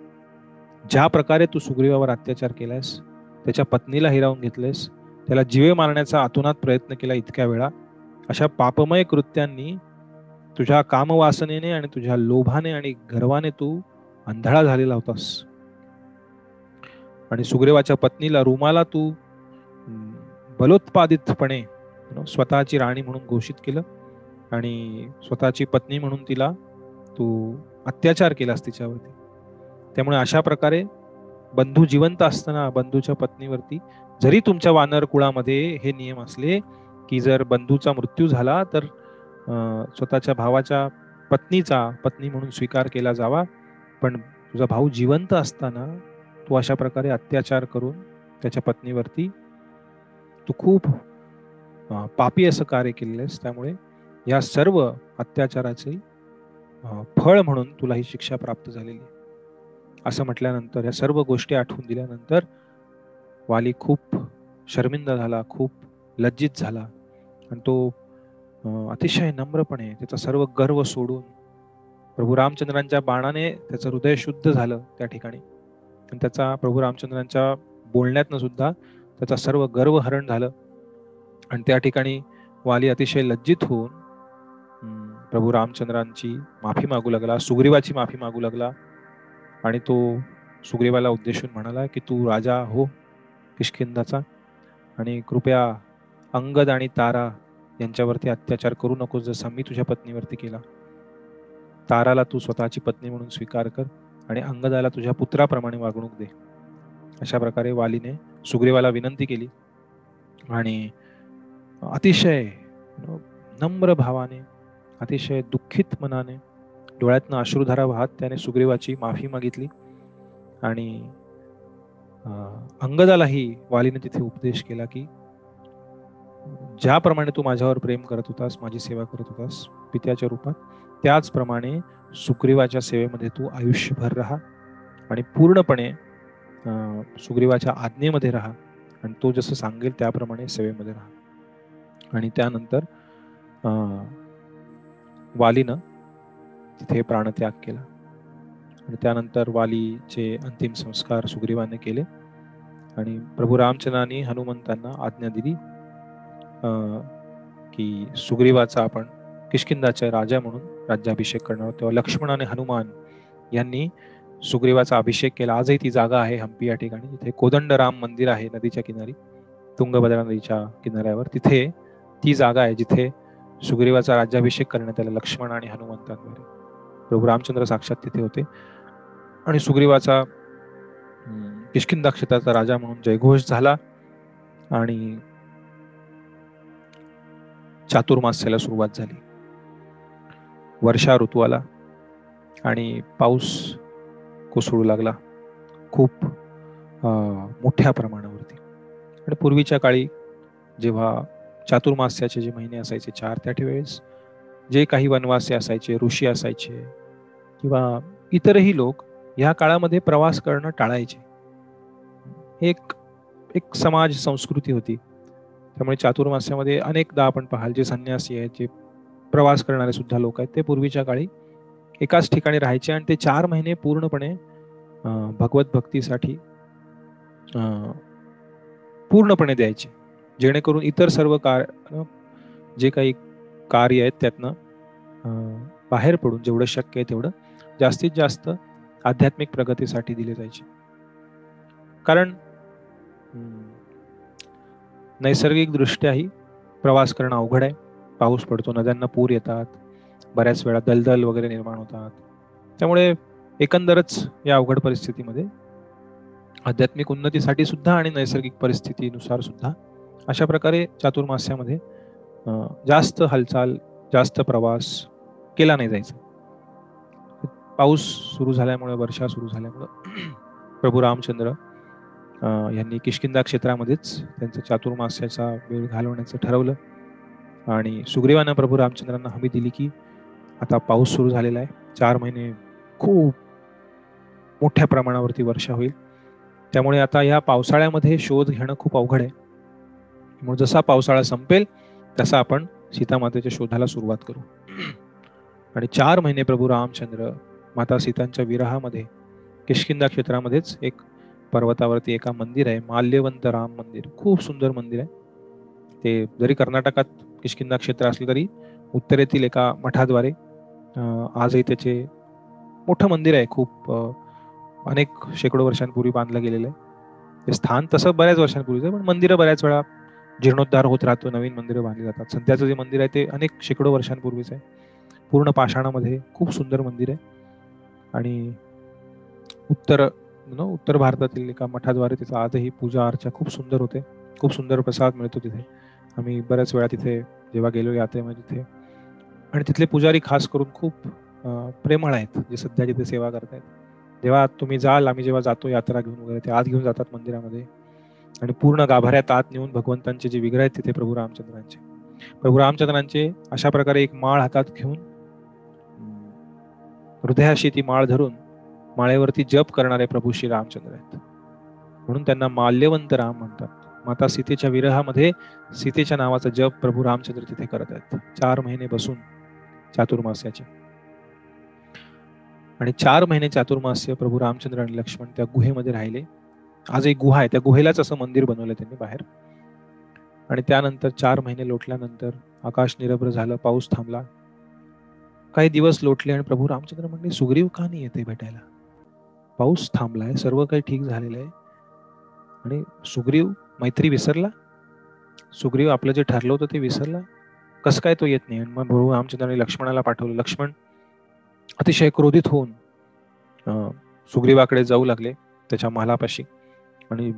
ज्या प्रकारे तू सुग्रीवावर अत्याचार केलायस, त्याच्या पत्नीला हिरावून घेतलेस, त्याला जीवे मारण्याचा अतोनात प्रयत्न केला इतक्या वेळा, अशा पापमय कृत्यांनी तुझ्या कामवासनेने आणि तुझ्या लोभाने आणि गर्वाने तू अंधळा झालेला होतास. आणि सुग्रीवाच्या पत्नीला रुमाला तू बलोत्पादितपणे स्वतःची राणी म्हणून घोषित केलं आणि स्वतःची पत्नी म्हणून तिला तू अत्याचार केलास तिच्यावरती. त्यामुळे अशा प्रकारे बंधू जिवंत असताना बंधूच्या पत्नीवरती, जरी तुमच्या वानर कुळामध्ये हे नियम असले की जर बंधूचा मृत्यू झाला तर स्वतःच्या भावाच्या पत्नी म्हणून स्वीकार केला जावा, पण तुझा भाऊ जिवंत असताना तू अशा प्रकारे अत्याचार करून त्याच्या पत्नीवरती तू खूप पापी असं कार्य केलेस, त्यामुळे या सर्व अत्याचाराचे फळ म्हणून तुला ही शिक्षा प्राप्त झालेली आहे. असं म्हटल्यानंतर, या सर्व गोष्टी आठवून दिल्यानंतर वाली खूप शर्मिंदा झाला, खूप लज्जित झाला आणि तो अतिशय नम्रपणे त्याचा सर्व गर्व सोडून प्रभू रामचंद्रांच्या बाणाने त्याचं हृदय शुद्ध झालं त्या ठिकाणी, आणि त्याचा प्रभू रामचंद्रांच्या बोलण्यातनं सुद्धा त्याचा सर्व गर्व हरण झालं. आणि त्या ठिकाणी वाली अतिशय लज्जित होऊन प्रभू रामचंद्रांची माफी मागू लागला, सुग्रीवाची माफी मागू लागला. आणि तो सुग्रीवाला उद्देशून म्हणाला की तू राजा हो किष्किंधाचा, आणि कृपया अंगद आणि तारा यांच्यावरती अत्याचार करू नकोस, जसा मी तुझ्या पत्नीवरती केला. ताराला तू स्वतःची पत्नी म्हणून स्वीकार कर आणि अंगदाला तुझ्या पुत्राप्रमाणे वागणूक दे. अशा प्रकारे वालीने सुग्रीवाला विनंती केली आणि अतिशय नम्र भावाने, अतिशय दुःखित मनाने, डोळ्यातनं अश्रुधारा वाहत त्याने सुग्रीवाची माफी मागितली. आणि अंगदालाही वालीने तिथे उपदेश केला की ज्याप्रमाणे तू माझ्यावर प्रेम करत होतास, माझी सेवा करत होतास पित्याच्या रूपात, त्याचप्रमाणे सुग्रीवाच्या सेवेमध्ये तू आयुष्यभर राहा आणि पूर्णपणे सुग्रीवाच्या आज्ञेमध्ये राहा आणि तो जसं सांगेल त्याप्रमाणे सेवेमध्ये राहा. आणि त्यानंतर वालीनं तिथे प्राणत्याग केला आणि त्यानंतर वालीचे अंतिम संस्कार सुग्रीवाने केले आणि प्रभू रामचंद्रांनी हनुमंतांना आज्ञा दिली की सुग्रीवाचा आपण किष्किंधाचे राजा म्हणून राज्याभिषेक करणार. तेव्हा लक्ष्मण आणि हनुमान यांनी सुग्रीवाचा अभिषेक केला. आजही ती जागा आहे हम्पी या ठिकाणी, जिथे कोदंडराम मंदिर आहे नदीच्या किनारी, तुंगभद्रा नदीच्या किनाऱ्यावर. तिथे ती जागा आहे जिथे सुग्रीवाचा राज्याभिषेक करण्यात आला लक्ष्मण आणि हनुमंतांद्वारे. प्रभू रामचंद्र साक्षात तिथे होते आणि सुग्रीवाचा किष्किंधा क्षेत्राचा राजा म्हणून जयघोष झाला आणि चातुर्मास्याला सुरुवात झाली. वर्षा ऋतू आला आणि पाऊस कोसळू लागला खूप मोठ्या प्रमाणावरती. आणि पूर्वीच्या काळी जेव्हा चातुर्मास्याचे जे महिने असायचे 4, त्या वेळेस जे काही वनवासी असायचे, ऋषी असायचे किंवा इतरही लोक ह्या काळामध्ये प्रवास करणं टाळायचे. एक समाज संस्कृती होती. त्यामुळे चातुर्मास्यामध्ये अनेकदा आपण पाहाल जे संन्यासी आहेत, जे प्रवास करणारे सुद्धा लोक आहेत, ते पूर्वीच्या काळी एकाच ठिकाणी राहायचे आणि ते 4 महिने पूर्णपणे भगवत भक्तीसाठी पूर्णपणे द्यायचे, जेणेकरून इतर सर्व जे काही कार्य आहेत त्यातनं बाहेर पडून जेवढं शक्य आहे तेवढं जास्तीत जास्त आध्यात्मिक प्रगतीसाठी दिले जायचे. कारण नैसर्गिक दृष्ट्याही प्रवास करणं अवघड आहे. पाऊस पडतो, नद्यांना पूर येतात, बऱ्याच वेळा दलदल वगैरे निर्माण होतात. त्यामुळे एकंदरच या अवघड परिस्थितीमध्ये आध्यात्मिक उन्नतीसाठी सुद्धा आणि नैसर्गिक परिस्थितीनुसार सुद्धा अशा प्रकारे चातुर्मास्यामध्ये जास्त हालचाल, जास्त प्रवास केला नाही जायचा. पाऊस सुरू झाल्यामुळे, वर्षा सुरू झाल्यामुळे प्रभू रामचंद्र यांनी किष्किंधा क्षेत्रामध्येच त्यांचं चातुर्मास्याचा वेळ घालवण्याचं ठरवलं आणि सुग्रीवानं प्रभू रामचंद्रांना हमी दिली की आता पाऊस सुरू झालेला आहे, 4 महिने खूप मोठ्या प्रमाणावरती वर्षा होईल, त्यामुळे आता या पावसाळ्यामध्ये शोध घेणं खूप अवघड आहे. म्हणून जसा पावसाळा संपेल तसा आपण सीतामातेच्या शोधाला सुरुवात करू. आणि 4 महिने प्रभू रामचंद्र माता सीतांच्या विरहामध्ये किष्किंधा क्षेत्रामध्येच एक पर्वतावरती एका मंदिर आहे, माल्यवंत राम मंदिर, खूप सुंदर मंदिर आहे ते. जरी कर्नाटकात किष्किंधा क्षेत्र असलं तरी उत्तरेतील एका मठाद्वारे आजही त्याचे मोठं मंदिर आहे. खूप अनेक शेकडो वर्षांपूर्वी बांधलं गेलेलं आहे ते स्थान. तसं बऱ्याच वर्षांपूर्वीच आहे, पण मंदिरं बऱ्याच वेळा जीर्णोद्धार होत राहतो, नवीन मंदिरं बांधली जातात. सध्याचं जे मंदिर आहे ते अनेक शेकडो वर्षांपूर्वीच आहे, पूर्ण पाषाणामध्ये, खूप सुंदर मंदिर आहे. आणि उत्तर भारतातील एका मठाद्वारे तिथं आजही पूजा अर्चा खूप सुंदर होते, खूप सुंदर प्रसाद मिळतो तिथे. आम्ही बऱ्याच वेळा तिथे जेव्हा गेलो यात्रेमध्ये तिथे आणि तिथले पुजारी खास करून खूप प्रेमळ आहेत, जे सध्या जिथे सेवा करतायत. जेव्हा तुम्ही जाल, आम्ही जेव्हा जातो यात्रा घेऊन वगैरे, ते आत घेऊन जातात मंदिरामध्ये आणि पूर्ण गाभाऱ्यात आत नेऊन भगवंतांचे जे विग्रह आहेत तिथे प्रभू रामचंद्रांचे अशा प्रकारे एक माळ हातात घेऊन हृदयाशी ती माळ धरून माळेवरती जप करणारे प्रभू श्री रामचंद्र आहेत. म्हणून त्यांना माल्यवंत राम म्हणतात. माता सीतेच्या विरहामध्ये सीतेच्या नावाचा जप प्रभू रामचंद्र तिथे करत आहेत 4 महिने बसून चातुर्मास्याचे. आणि 4 महिने चातुर्मास्य प्रभू रामचंद्र आणि लक्ष्मण त्या गुहेमध्ये राहिले. आज एक गुहा आहे, त्या गुहेलाच असं मंदिर बनवलं त्यांनी बाहेर. आणि त्यानंतर 4 महिने लोटल्यानंतर आकाश निरभ्र झालं, पाऊस थांबला. काही दिवस लोटले आणि प्रभू रामचंद्र म्हणले, सुग्रीव का नाही येते भेटायला? पाऊस थांबलाय, सर्व काही ठीक झालेलं आहे, आणि सुग्रीव मैत्री विसरला? सुग्रीव आपलं जे ठरलं होतं ते विसरला? कसं काय तो येत नाही? मग प्रभू रामचंद्राने लक्ष्मणाला पाठवलं. लक्ष्मण अतिशय क्रोधित होऊन सुग्रीवाकडे जाऊ लागले त्याच्या महालापाशी, आणि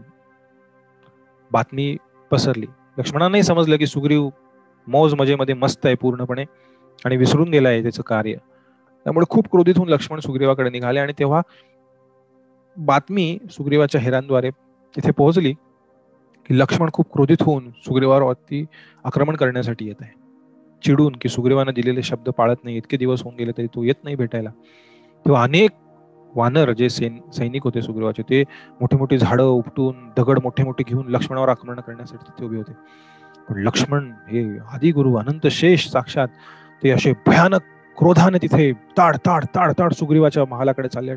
बातमी पसरली. लक्ष्मणांनाही समजलं की सुग्रीव मौज मजेमध्ये मस्त आहे पूर्णपणे आणि विसरून गेलाय त्याचं कार्य. त्यामुळे खूप क्रोधित होऊन लक्ष्मण सुग्रीवाकडे निघाले, आणि तेव्हा बातमी सुग्रीवाच्या हेरांद्वारे तिथे पोहोचली की लक्ष्मण खूप क्रोधित होऊन सुग्रीवावरती आक्रमण करण्यासाठी येत आहे, चिडून की सुग्रीवानं दिलेले शब्द पाळत नाही, इतके दिवस होऊन गेले तरी तो येत नाही भेटायला. तेव्हा अनेक वानर जे सैनिक होते सुग्रीवाचे, ते मोठी मोठी झाडं उपटून दगड मोठे मोठे घेऊन लक्ष्मणावर आक्रमण करण्यासाठी तिथे उभे होते. पण लक्ष्मण हे आदिगुरु अनंत शेष साक्षात, ते असे भयानक क्रोधाने तिथे ताड ताड ताड ताड सुग्रीवाच्या महालाकडे चालले.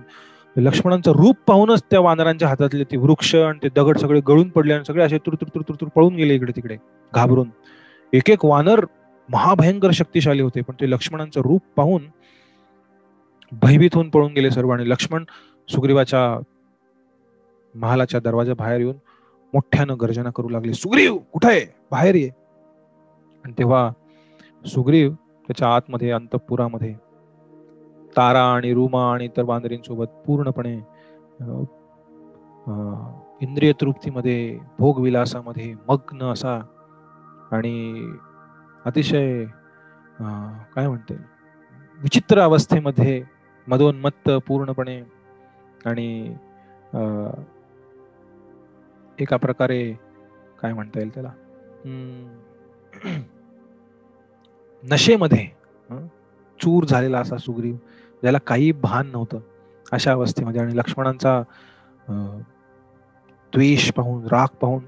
लक्ष्मणांचं रूप पाहूनच त्या वानरांच्या हातातले ते वृक्ष आणि ते दगड सगळे गळून पडले आणि सगळे असे तुरतुर तुरतुर तुर पळून गेले इकडे तिकडे घाबरून. एक एक वानर महाभयंकर शक्तिशाली होते, पण ते लक्ष्मणांचं रूप पाहून भयभीत होऊन पळून गेले सर्व. आणि लक्ष्मण सुग्रीवाच्या महालाच्या दरवाजा बाहेर येऊन मोठ्यानं गर्जना करू लागले, सुग्रीव कुठे आहे, बाहेर ये. आणि तेव्हा सुग्रीव त्याच्या आतमध्ये अंतःपुरामध्ये तारा आणि रुमा आणि इतर वानरींसोबत पूर्णपणे इंद्रिय तृप्तीमध्ये, भोगविलासामध्ये मग्न असा आणि अतिशय काय म्हणते विचित्र अवस्थेमध्ये मदोन्मत्त पूर्णपणे, आणि एका प्रकारे काय म्हणता येईल त्याला, नशेमध्ये चूर झालेला असा सुग्रीव, ज्याला काही भान नव्हतं अशा अवस्थेमध्ये. आणि लक्ष्मणांचा द्वेष पाहून, राग पाहून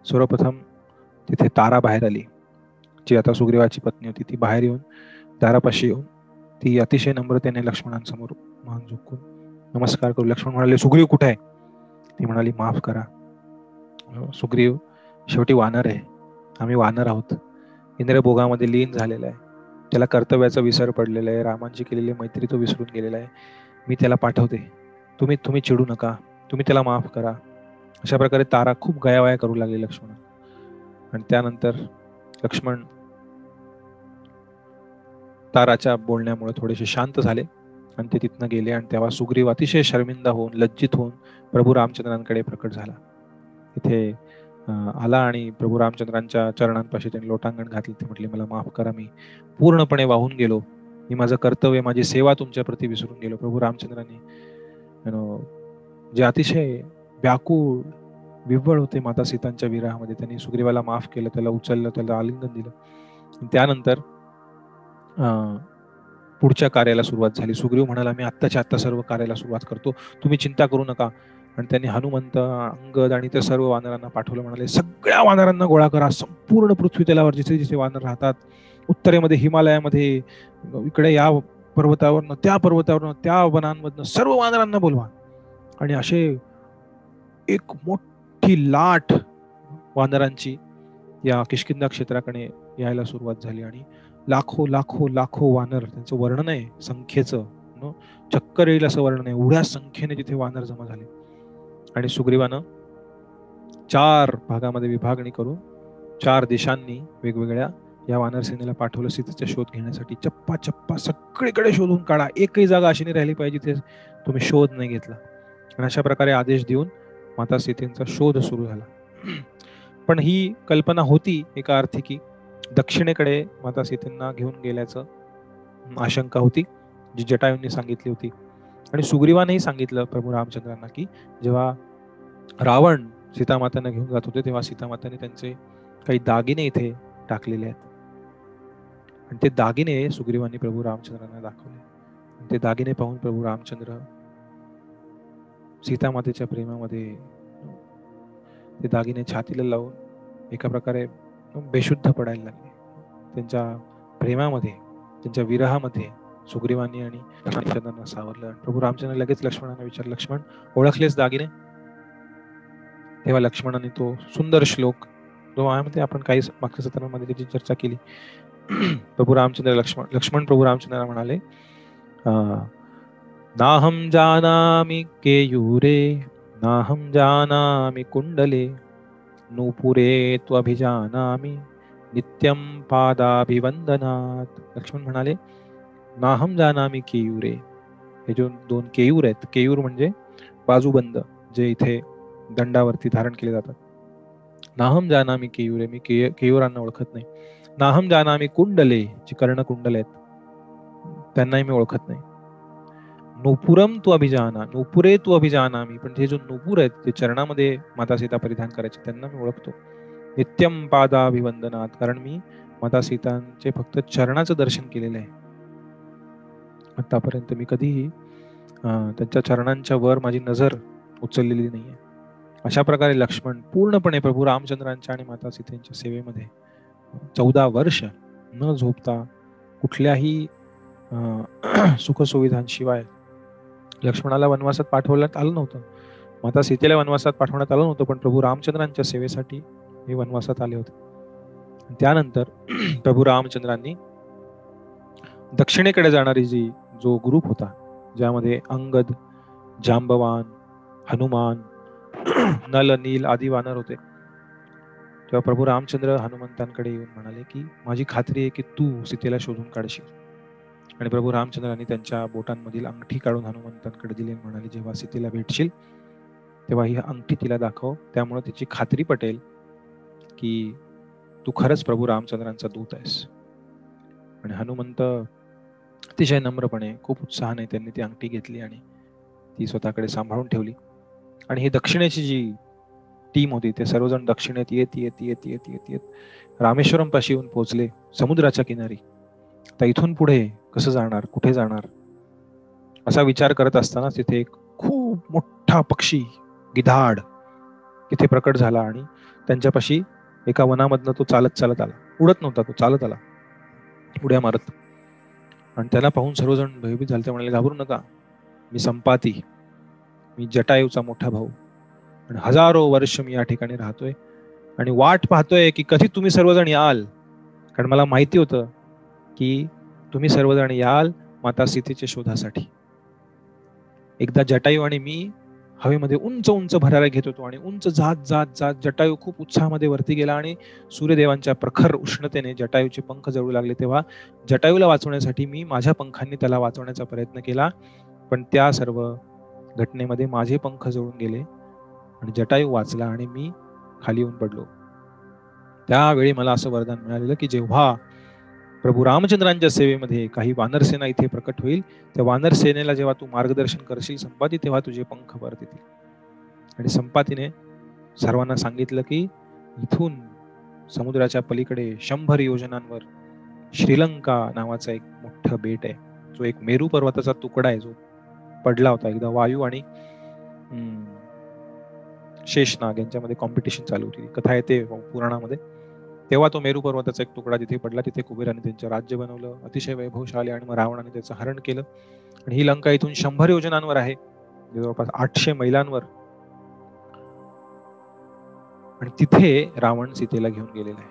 सर्वप्रथम तिथे तारा बाहेर आली, जी आता सुग्रीवाची पत्नी होती. ती बाहेर येऊन दारापाशी येऊन ती अतिशय नम्रतेने लक्ष्मणांसमोर मान झुकून नमस्कार करू. लक्ष्मण म्हणाले, सुग्रीव कुठे आहे? ती म्हणाली, माफ करा सुग्रीव, शेवटी वानर आहे, आम्ही वानर आहोत, इंद्रभोगामध्ये लीन झालेला आहे, त्याला कर्तव्याचा विसर पडलेला आहे, रामांची केलेली मैत्री तो विसरून गेलेला आहे, मी त्याला पाठवते, तुम्ही चिडू नका, तुम्ही त्याला माफ करा. अशा प्रकारे तारा खूप गयावया करू लागली लक्ष्मण. आणि त्यानंतर लक्ष्मण ताराच्या बोलण्यामुळे थोडेसे शांत झाले आणि ते तिथनं गेले. आणि तेव्हा सुग्रीव अतिशय शर्मिंदा होऊन, लज्जित होऊन प्रभू रामचंद्रांकडे प्रकट झाला. इथे आला आणि प्रभू रामचंद्रांच्या चरणांपाशी त्यांनी लोटांगण घातले. ते म्हटले, मला माफ करा, मी पूर्णपणे वाहून गेलो, मी माझं कर्तव्य, माझी सेवा तुमच्या प्रती विसरून गेलो. प्रभू रामचंद्रांनी जे अतिशय व्याकुळ विव्वळ होते माता सीतांच्या विरहामध्ये, त्यांनी सुग्रीवाला माफ केलं, त्याला उचललं, त्याला आलिंगन दिलं. त्यानंतर पुढच्या कार्याला सुरुवात झाली. सुग्रीव म्हणाला, मी आत्ताच्या आत्ता सर्व कार्याला सुरुवात करतो, तुम्ही चिंता करू नका. आणि त्यांनी हनुमंत, अंगद आणि त्या सर्व वानरांना पाठवलं. म्हणाले, सगळ्या वानरांना गोळा करा, संपूर्ण पृथ्वी तलावर जिथे जिथे वानर राहतात, उत्तरेमध्ये हिमालयामध्ये, इकडे या पर्वतावरनं, त्या पर्वतावरनं, त्या वनांमधनं सर्व वानरांना बोलवा. आणि असे एक मोठी लाट वानरांची या किष्किंधा क्षेत्राकडे यायला सुरुवात झाली. आणि लाखो लाखो लाखो वानर, त्यांचं वर्णन आहे संख्येचं, चक्कर येईल असं वर्णन आहे, एवढ्या संख्येने तिथे वानर जमा झाले. आणि सुग्रीवानं 4 भागामध्ये विभागणी करून 4 दिशांनी वेगवेगळ्या या वानर सेनेला पाठवलं सीतेचा शोध घेण्यासाठी. चप्पा चप्पा सगळीकडे शोधून काढा, एकही जागा अशी नाही राहिली पाहिजे तिथे तुम्ही शोध नाही घेतला. आणि अशा प्रकारे आदेश देऊन माता सीतेचा शोध सुरू झाला. पण ही कल्पना होती एका अर्थी की दक्षिणेकडे माता सीतेंना घेऊन गेल्याचं आशंका होती जी जटायूंनी सांगितली होती. आणि सुग्रीवानेही सांगितलं प्रभू रामचंद्रांना की जेव्हा रावण सीतामातांना घेऊन जात होते तेव्हा सीतामातांनी त्यांचे काही दागिने इथे टाकलेले आहेत. आणि ते दागिने सुग्रीवांनी प्रभू रामचंद्रांना दाखवले. ते दागिने पाहून प्रभू रामचंद्र सीतामातेच्या प्रेमामध्ये ते दागिने छातीला लावून एका प्रकारे बेशुद्ध पडायला लागले. त्यांच्या प्रेमामध्ये, त्यांच्या विरहामध्ये सुग्रीवांनी आणि रामचंद्रांना सावरलं. प्रभू रामचंद्र लगेच लक्ष्मणांना विचारलं, लक्ष्मण ओळखलेस दागिने? तेव्हा लक्ष्मणाने तो सुंदर श्लोक जो आहे आपण काही मागच्या सत्रामध्ये त्याची चर्चा केली. प्रभू रामचंद्र लक्ष्मण प्रभू रामचंद्र म्हणाले, नाहं जानामि केयूरे नाहं जानामि कुंडले नूपुरे त्वभिजानामि नित्यं पादाभिवंदनात. लक्ष्मण म्हणाले, नाहं जानामि केयूरे. हे जो 2 केयूर आहेत, केयूर म्हणजे बाजूबंद जे इथे दंडावरती धारण केले जातात. नाहं जानामि केयूरे, मी केयूरांना ओळखत नाही. नाहं जानामि कुंडले, जी कर्णकुंडल आहेत त्यांनाही मी ओळखत नाही. नूपुरम तू अभिजाना, नूपुरे तू अभिजानामी, पण हे जो नूपुर आहेत जे चरणामध्ये माता सीता परिधान करायचे त्यांना मी ओळखतो. नित्यम पादाभिवंदनात, कारण मी माता सीतांचे फक्त चरणाचं दर्शन केलेलं आहे. आतापर्यंत मी कधीही त्यांच्या चरणांच्या वर माझी नजर उचललेली नाहीये. अशा प्रकारे लक्ष्मण पूर्णपणे प्रभू रामचंद्रांच्या आणि माता सीतेच्या सेवेमध्ये 14 वर्ष न झोपता कुठल्याही सुखसुविधांशिवाय लक्ष्मणाला वनवासात पाठवण्यात आलं नव्हतं. माता सीतेला वनवासात पाठवण्यात आलं नव्हतं, पण प्रभू रामचंद्रांच्या सेवेसाठी हे वनवासात आले होते. त्यानंतर प्रभू रामचंद्रांनी दक्षिणेकडे जाणारी जो ग्रुप होता, ज्यामध्ये अंगद, जांबवान, हनुमान, नल, नील आदी वानर होते, तेव्हा प्रभू रामचंद्र हनुमंतांकडे येऊन म्हणाले की माझी खात्री आहे की तू सीतेला शोधून काढशील. आणि प्रभू रामचंद्रांनी त्यांच्या बोटांमधील अंगठी काढून हनुमंतांकडे दिली आणि म्हणाले, जेव्हा सीतेला भेटशील तेव्हा ही अंगठी तिला दाखव, त्यामुळे तिची खात्री पटेल की तू खरंच प्रभू रामचंद्रांचा दूत आहेस. आणि हनुमंत अतिशय नम्रपणे खूप उत्साहाने त्यांनी ती अंगठी घेतली आणि ती स्वतःकडे सांभाळून ठेवली. आणि ही दक्षिणेची जी टीम होती ते सर्वजण दक्षिणेत येत येत येत येत येत येत रामेश्वरम पाशी येऊन पोहोचले, समुद्राच्या किनारी. तर इथून पुढे कसं जाणार, कुठे जाणार असा विचार करत असताना तिथे एक खूप मोठा पक्षी गिधाड तिथे प्रकट झाला आणि त्यांच्यापाशी एका वनामधनं तो चालत चालत आला. उडत नव्हता, तो चालत आला उड्या मारत. आणि त्याला पाहून सर्वजण भयभीत झाले. ते म्हणाले, घाबरू नका, मी संपाती, मी जटायूचा मोठा भाऊ, आणि 1000 वर्ष मी या ठिकाणी राहतोय आणि वाट पाहतोय की कधी तुम्ही सर्वजण याल. कारण मला माहिती होतं की तुम्ही सर्वजण याल माता सीतेच्या शोधासाठी. एकदा जटायू आणि मी हवेमध्ये उंच उंच भराऱ्या घेत होतो आणि उंच जात जात जात जटायू खूप उत्साहामध्ये वरती गेला आणि सूर्यदेवांच्या प्रखर उष्णतेने जटायूचे पंख जळू लागले. तेव्हा जटायूला वाचवण्यासाठी मी माझ्या पंखांनी त्याला वाचवण्याचा प्रयत्न केला, पण त्या सर्व घटनेमध्ये माझे पंख जळून गेले आणि जटायू वाचला आणि मी खाली येऊन पडलो. त्यावेळी मला असं वरदान मिळालेलं की जेव्हा प्रभू रामचंद्रांच्या सेवेमध्ये काही वानरसेना इथे प्रकट होईल, त्या वानर सेनेला जेव्हा तू मार्गदर्शन करशील संपाती, तेव्हा तुझे पंख परत येतील. आणि संपातीने सर्वांना सांगितलं की इथून समुद्राच्या पलीकडे 100 योजनांवर श्रीलंका नावाचा एक मोठं बेट आहे, जो एक मेरू पर्वताचा तुकडा आहे, जो पडला होता एकदा. वायू आणि शेषनाग यांच्यामध्ये कॉम्पिटिशन चालू होती, कथा येते पुराणामध्ये. तेव्हा तो मेरू पर्वताचा एक तुकडा तिथे पडला. तिथे कुबेराने त्यांचं राज्य बनवलं, अतिशय वैभवशाली, आणि मग रावणाने त्याचं हरण केलं. आणि ही लंका इथून 100 योजनांवर आहे, जवळपास 800 मैलांवर. आणि तिथे रावण सीतेला घेऊन गेलेला आहे.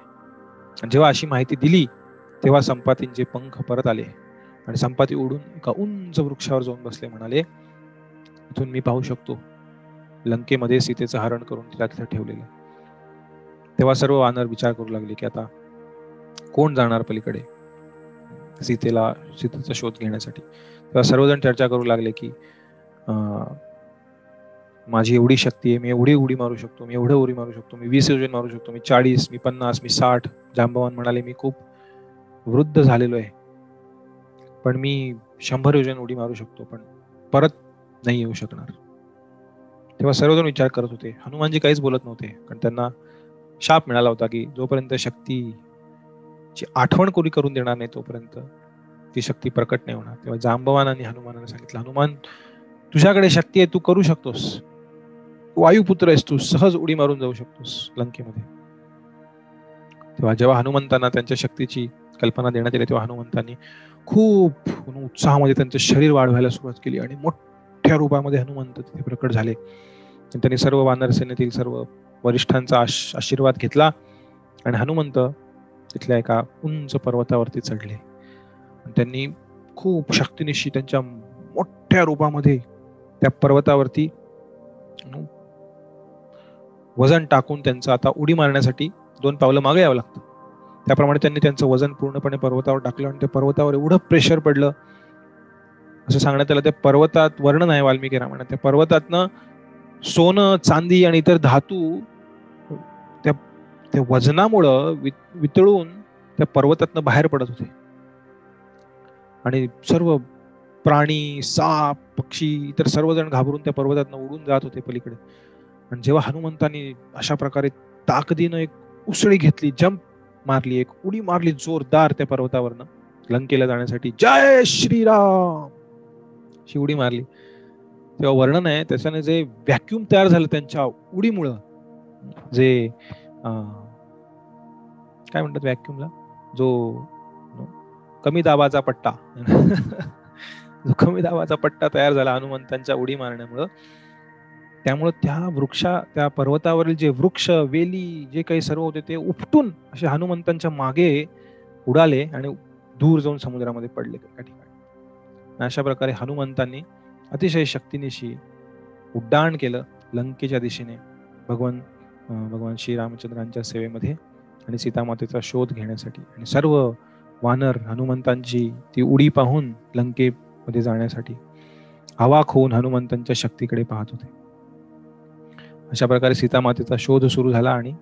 आणि जेव्हा अशी माहिती दिली तेव्हा संपातींचे पंख परत आले आणि संपाती उडून एका उंच वृक्षावर जाऊन बसले. म्हणाले, इथून मी पाहू शकतो लंकेमध्ये सीतेचं हरण करून तिला तिथे ठेवलेलं. तेव्हा सर्व वानर विचार करू लागले की आता कोण जाणार पलीकडे सीतेचा शोध घेण्यासाठी. तेव्हा सर्वजण चर्चा करू लागले की माझी एवढी शक्ती आहे, मी एवढी उडी मारू शकतो, मी एवढं उडी मारू शकतो, मी 20 योजन मारू शकतो, मी 40, मी 50, मी 60. जांबवान म्हणाले, मी खूप वृद्ध झालेलो आहे, पण मी 100 योजन उडी मारू शकतो, पण परत नाही येऊ शकणार. तेव्हा सर्वजण विचार करत होते. हनुमानजी काहीच बोलत नव्हते, कारण त्यांना शाप मिळाला होता की जोपर्यंत शक्तीची आठवण कोणी करून देणार नाही तोपर्यंत ती शक्ती प्रकट नाही होणार. तेव्हा जांबवानाने हनुमानाला सांगितलं, हनुमान, तुझ्याकडे शक्ती आहे, तू करू शकतोस, वायुपुत्र आहेस तू, सहज उडी मारून जाऊ शकतोस लंकेमध्ये. तेव्हा जेव्हा हनुमंतांना त्यांच्या शक्तीची कल्पना देण्यात आली, तेव्हा हनुमंतांनी खूप उत्साहामध्ये त्यांचं शरीर वाढवायला सुरुवात केली आणि मोठ्या रूपामध्ये हनुमंत तिथे प्रकट झाले. त्यांनी सर्व वानर सेनेतील सर्व वरिष्ठांचा आशीर्वाद घेतला आणि हनुमंत तिथल्या एका उंच पर्वतावरती चढले. त्यांनी खूप शक्तिनिशी त्यांच्या मोठ्या रूपामध्ये त्या पर्वतावरती वजन टाकून त्यांचं आता उडी मारण्यासाठी 2 पावलं मागे यावं लागतं. त्याप्रमाणे त्यांनी त्यांचं वजन पूर्णपणे पर्वतावर टाकलं आणि त्या पर्वतावर एवढं प्रेशर पडलं, असं सांगण्यात आलं. त्या पर्वतात वर्णन आहे वाल्मिकी रामायणात, त्या पर्वतातनं सोनं, चांदी आणि इतर धातू त्या वजनामुळं वितळून त्या पर्वतातनं बाहेर पडत होते आणि सर्व प्राणी, साप, पक्षी, इतर सर्वजण घाबरून त्या पर्वतातनं उडून जात होते पलीकडे. आणि जेव्हा हनुमंतांनी अशा प्रकारे ताकदीनं एक उसळी घेतली, जंप मारली, एक उडी मारली जोरदार त्या पर्वतावरनं लंकेला जाण्यासाठी, जय श्रीराम अशी उडी मारली, तेव्हा वर्णन आहे त्याच्याने जे व्हॅक्युम तयार झालं त्यांच्या उडीमुळं, जे काय म्हणतात व्हॅक्युमला, जो कमी दाबाचा पट्टा जो कमी दाबाचा पट्टा तयार झाला हनुमंतांच्या उडी मारण्यामुळं, त्यामुळे त्या पर्वतावरील जे वृक्ष, वेली, जे काही सर्व होते ते उपटून असे हनुमंतांच्या मागे उडाले आणि दूर जाऊन समुद्रामध्ये पडले एका ठिकाणी. अशा प्रकारे हनुमंतांनी अतिशय शक्तीनिशी उड्डाण केलं लंकेच्या दिशेने भगवान श्रीरामचंद्रांच्या सेवेमध्ये आणि सीतामातेचा शोध घेण्यासाठी. आणि सर्व वानर हनुमंतांची ती उडी पाहून लंकेमध्ये जाण्यासाठी अवाक होऊन हनुमंतांच्या शक्तीकडे पाहत होते. अशा प्रकारे सीतामातेचा शोध सुरू झाला आणि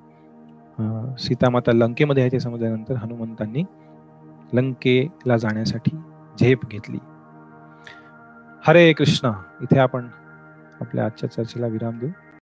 सीतामाता लंकेमध्ये आहे ते समजल्यानंतर हनुमंतांनी लंकेला जाण्यासाठी झेप घेतली. हरे कृष्ण. इथे आपण आपल्या आजच्या चर्चेला विराम देऊ.